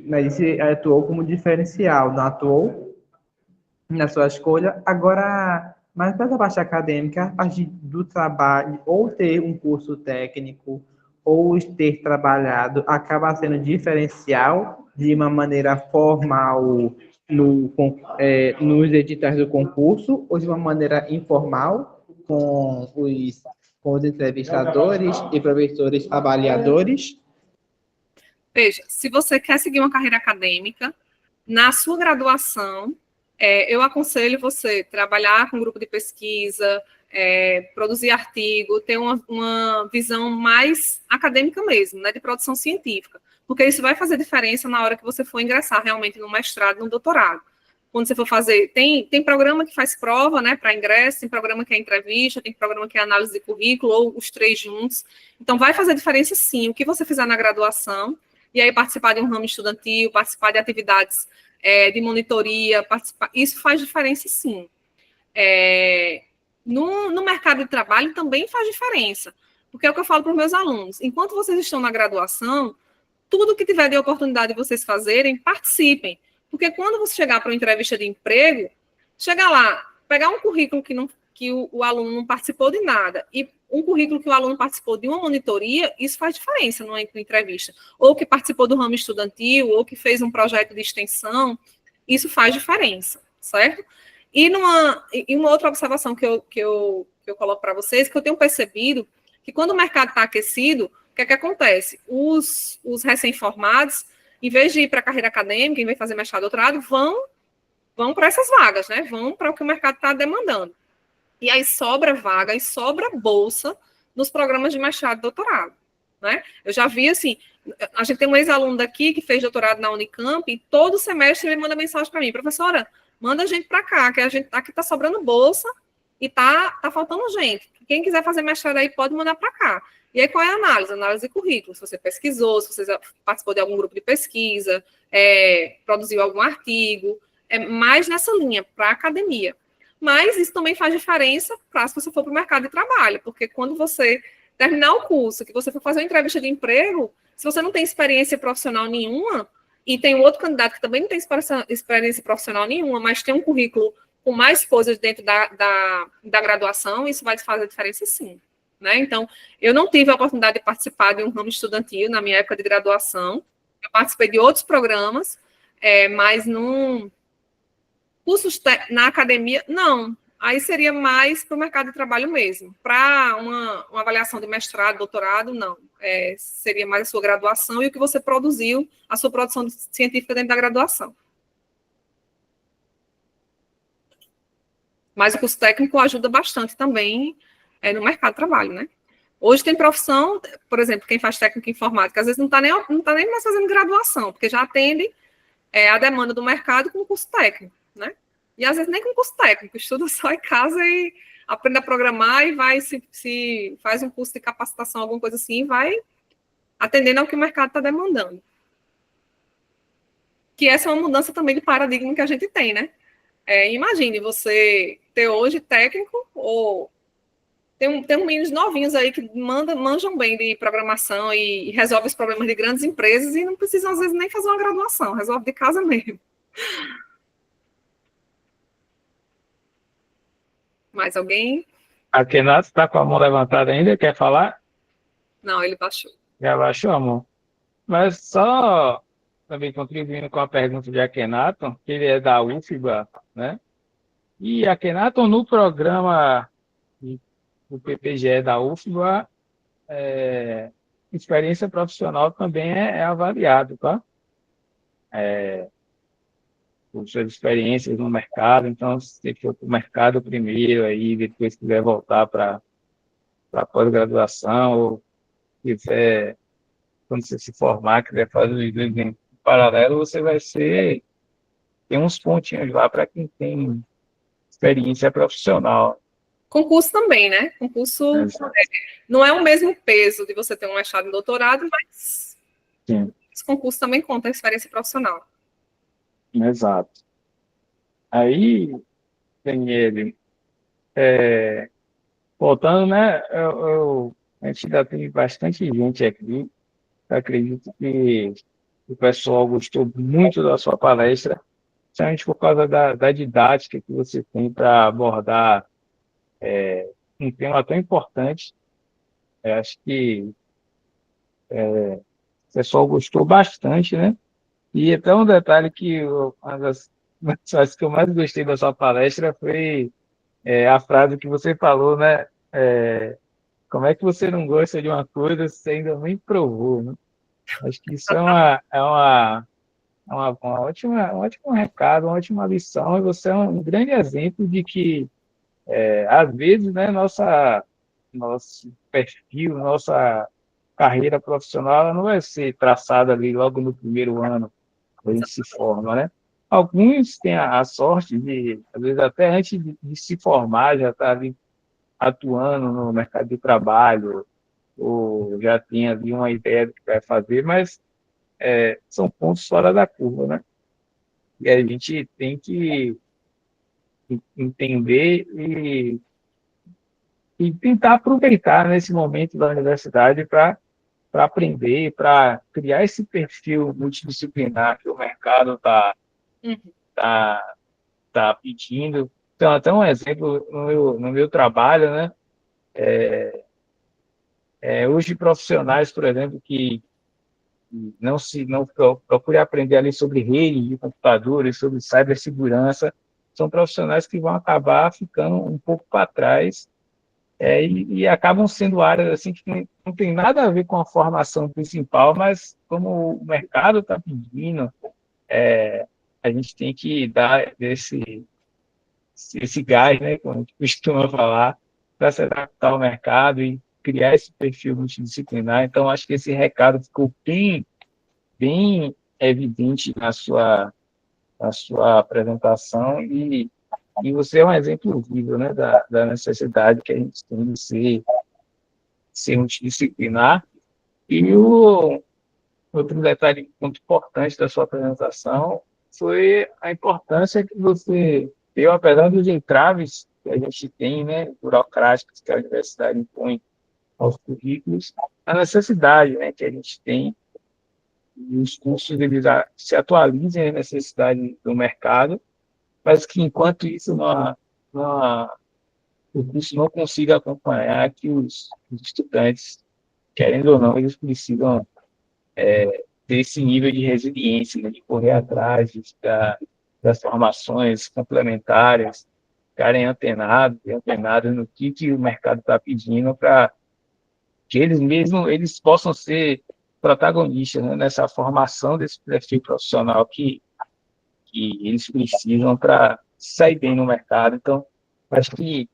mas isso atuou como diferencial, não atuou na sua escolha. Agora, mais para a parte acadêmica, a parte do trabalho, ou ter um curso técnico, ou ter trabalhado, acaba sendo diferencial de uma maneira formal nos editais do concurso, ou de uma maneira informal com os entrevistadores e professores avaliadores. Veja, se você quer seguir uma carreira acadêmica, na sua graduação, eu aconselho você trabalhar com um grupo de pesquisa, produzir artigo, ter uma visão mais acadêmica mesmo, né, de produção científica, porque isso vai fazer diferença na hora que você for ingressar realmente no mestrado, no doutorado. Quando você for fazer, tem programa que faz prova, né, para ingresso, tem programa que é entrevista, tem programa que é análise de currículo, ou os três juntos. Então, vai fazer diferença, sim, o que você fizer na graduação, e aí participar de um ramo estudantil, participar de atividades de monitoria, isso faz diferença, sim. No mercado de trabalho também faz diferença, porque é o que eu falo para os meus alunos, enquanto vocês estão na graduação, tudo que tiver de oportunidade de vocês fazerem, participem, porque quando você chegar para uma entrevista de emprego, chegar lá, pegar um currículo que o aluno não participou de nada e um currículo que o aluno participou de uma monitoria, isso faz diferença numa entrevista. Ou que participou do ramo estudantil, ou que fez um projeto de extensão, isso faz diferença, certo? E uma outra observação que eu coloco para vocês, que eu tenho percebido, que quando o mercado está aquecido, o que é que acontece? Os recém-formados, em vez de ir para a carreira acadêmica, em vez de fazer mestrado, doutorado, vão para essas vagas, né? Vão para o que o mercado está demandando. E aí sobra vaga e sobra bolsa nos programas de mestrado e doutorado, né? Eu já vi, assim, a gente tem um ex-aluno daqui que fez doutorado na Unicamp e todo semestre ele manda mensagem para mim, professora, manda a gente para cá, que a gente aqui está sobrando bolsa e tá faltando gente. Quem quiser fazer mestrado aí pode mandar para cá. E aí qual é a análise? Análise de currículo, se você pesquisou, se você participou de algum grupo de pesquisa, produziu algum artigo, mais nessa linha, para a academia. Mas isso também faz diferença para se você for para o mercado de trabalho, porque quando você terminar o curso, que você for fazer uma entrevista de emprego, se você não tem experiência profissional nenhuma, e tem um outro candidato que também não tem experiência profissional nenhuma, mas tem um currículo com mais coisas dentro da graduação, isso vai fazer diferença sim. Né? Então, eu não tive a oportunidade de participar de um ramo estudantil na minha época de graduação, eu participei de outros programas, mas não... Cursos na academia, não. Aí seria mais para o mercado de trabalho mesmo. Para uma avaliação de mestrado, doutorado, não. Seria mais a sua graduação e o que você produziu, a sua produção científica dentro da graduação. Mas o curso técnico ajuda bastante também no mercado de trabalho, né? Hoje tem profissão, por exemplo, quem faz técnica informática, às vezes não está nem mais fazendo graduação, porque já atende a demanda do mercado com o curso técnico, né? E às vezes nem com curso técnico, estuda só em casa e aprende a programar e vai se faz um curso de capacitação, alguma coisa assim, e vai atendendo ao que o mercado está demandando. Que essa é uma mudança também de paradigma que a gente tem, né? Imagine você ter hoje técnico ou tem meninos novinhos aí que manjam bem de programação e resolvem os problemas de grandes empresas e não precisam, às vezes, nem fazer uma graduação, resolve de casa mesmo. Mais alguém? A Kenato está com a mão levantada ainda, quer falar? Não, ele baixou. Já baixou a mão. Mas só também contribuindo com a pergunta de Akenaton, que ele é da UFBA, né? E Akenaton, no programa do PPGE da UFBA, experiência profissional também é avaliado, tá? Por suas experiências no mercado. Então, se você for para o mercado primeiro, aí depois quiser voltar para a pós-graduação, ou quiser, quando você se formar, quiser fazer os dois em paralelo, você vai tem uns pontinhos lá para quem tem experiência profissional. Concurso também, né? Concurso não é o mesmo peso de você ter um mestrado e doutorado, mas Sim. esse concurso também conta a experiência profissional. Exato. Aí, Daniele, voltando, né? A gente ainda tem bastante gente aqui. Eu acredito que o pessoal gostou muito da sua palestra, principalmente por causa da didática que você tem para abordar um tema tão importante. Eu acho que o pessoal gostou bastante, né? E até um detalhe uma das coisas que eu mais gostei da sua palestra foi a frase que você falou, né? Como é que você não gosta de uma coisa se você ainda nem provou, né? Acho que isso um ótimo recado, uma ótima lição, e você é um grande exemplo de que, às vezes, né, nosso perfil, nossa carreira profissional, ela não vai ser traçada ali logo no primeiro ano que a gente se forma, né? Alguns têm a sorte de, às vezes, até antes de se formar, já estar ali atuando no mercado de trabalho, ou já tem ali uma ideia do que vai fazer, mas são pontos fora da curva, né? E a gente tem que entender e tentar aproveitar nesse momento da universidade para aprender, para criar esse perfil multidisciplinar que o mercado tá pedindo. Então, até um exemplo no meu trabalho, né? Hoje, profissionais, por exemplo, que não procure aprender ali sobre redes de computadores, sobre cibersegurança, são profissionais que vão acabar ficando um pouco para trás e acabam sendo áreas assim que não tem nada a ver com a formação principal, mas como o mercado está pedindo, a gente tem que dar esse gás, né, como a gente costuma falar, para se adaptar ao mercado e criar esse perfil multidisciplinar. Então, acho que esse recado ficou bem evidente na sua apresentação e você é um exemplo vivo, né, da necessidade que a gente tem de ser multidisciplinar. E o outro detalhe muito importante da sua apresentação foi a importância que você deu, apesar dos entraves que a gente tem, né, burocráticos que a universidade impõe aos currículos, a necessidade, né, que a gente tem e os cursos eles se atualizem à necessidade do mercado, mas que enquanto isso o curso não consiga acompanhar que os estudantes, querendo ou não, eles precisam ter esse nível de resiliência, né, de correr atrás das formações complementares, ficarem antenados no que o mercado está pedindo para que eles possam ser protagonistas, né, nessa formação desse perfil profissional que eles precisam para sair bem no mercado. Então, acho que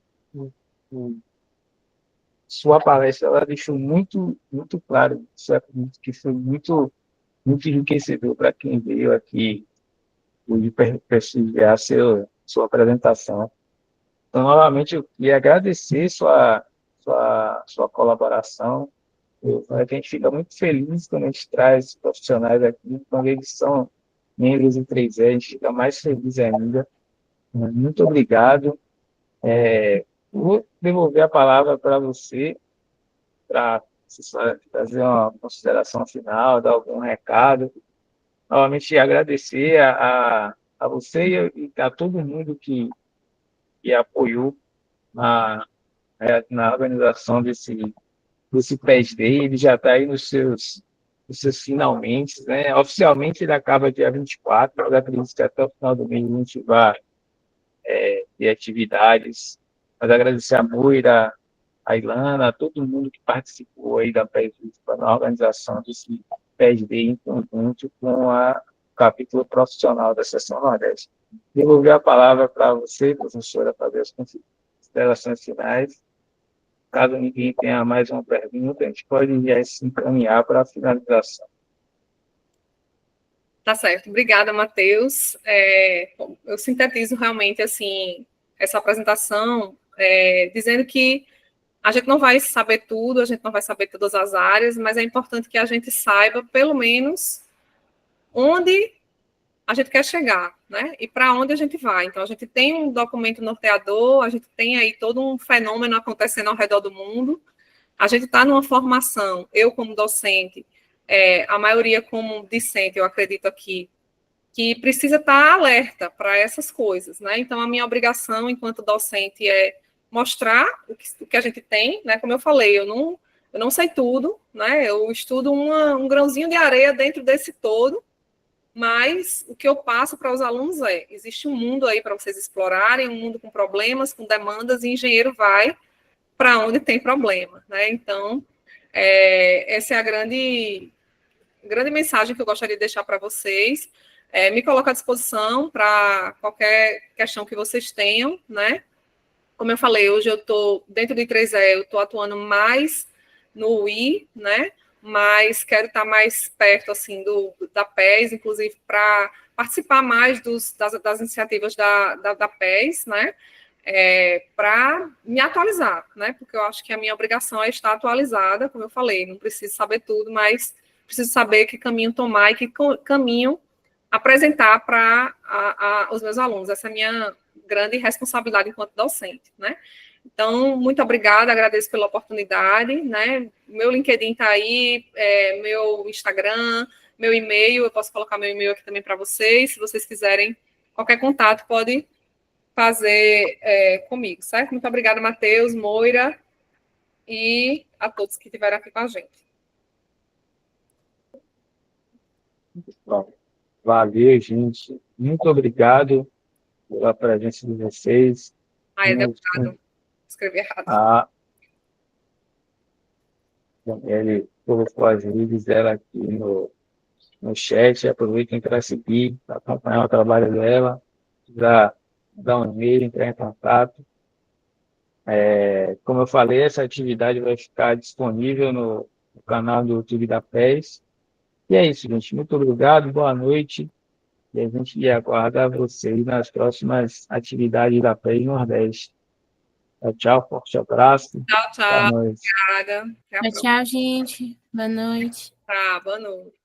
sua palestra ela deixou muito claro isso, que foi muito enriquecedor para quem veio aqui hoje prestigiar sua apresentação. Então, novamente, eu queria agradecer sua colaboração, A gente fica muito feliz quando a gente traz profissionais aqui, quando eles são membros do 3E, a gente fica mais feliz ainda. Muito obrigado. Vou devolver a palavra para você, para fazer uma consideração final, dar algum recado. Novamente, agradecer a você e a todo mundo que apoiou na organização desse PES Day. Ele já está aí nos seus finalmente, né? Oficialmente ele acaba dia 24, mas acredito que até o final do mês a gente vai ter atividades. Mas agradecer a Moira, a Ilana, a todo mundo que participou aí da PES na organização desse PES Day em conjunto com o capítulo profissional da Seção Nordeste. Devolver a palavra para você, professora, fazer as considerações finais. Caso ninguém tenha mais uma pergunta, a gente pode já se encaminhar para a finalização. Tá certo. Obrigada, Matheus. Eu sintetizo realmente assim essa apresentação dizendo que a gente não vai saber tudo, a gente não vai saber todas as áreas, mas é importante que a gente saiba, pelo menos, onde a gente quer chegar, né? E para onde a gente vai. Então, a gente tem um documento norteador, a gente tem aí todo um fenômeno acontecendo ao redor do mundo, a gente está numa formação, eu como docente, a maioria como discente, eu acredito aqui, que precisa estar alerta para essas coisas, né? Então, a minha obrigação enquanto docente é mostrar o que a gente tem, né? Como eu falei, eu não sei tudo, né? Eu estudo um grãozinho de areia dentro desse todo, mas o que eu passo para os alunos existe um mundo aí para vocês explorarem, um mundo com problemas, com demandas, e engenheiro vai para onde tem problema, né? Então, essa é a grande mensagem que eu gostaria de deixar para vocês. Me coloco à disposição para qualquer questão que vocês tenham, né? Como eu falei, hoje eu estou dentro de 3E, eu estou atuando mais no UI, né? Mas quero estar mais perto, assim, da PES, inclusive para participar mais das iniciativas da PES, né? Para me atualizar, né? Porque eu acho que a minha obrigação é estar atualizada, como eu falei, não preciso saber tudo, mas preciso saber que caminho tomar e que caminho apresentar para os meus alunos. Essa é a minha grande responsabilidade enquanto docente, né? Então, muito obrigada, agradeço pela oportunidade, né? Meu LinkedIn está aí, meu Instagram, meu e-mail, eu posso colocar meu e-mail aqui também para vocês, se vocês quiserem qualquer contato, pode fazer comigo, certo? Muito obrigada, Matheus, Moira, e a todos que estiveram aqui com a gente. Valeu, gente. Muito obrigado pela presença de vocês. Deputado, escrevi errado. Ele colocou as redes dela aqui no chat. Aproveitem para seguir, para acompanhar o trabalho dela, para dar um e-mail, entrar em contato. Como eu falei, essa atividade vai ficar disponível no canal do YouTube da PES. E é isso, gente. Muito obrigado, boa noite. E a gente aguarda vocês nas próximas atividades da PES Nordeste. Tchau, forte abraço. Tchau, Boa noite. Obrigada. Tchau, gente. Boa noite. Boa noite.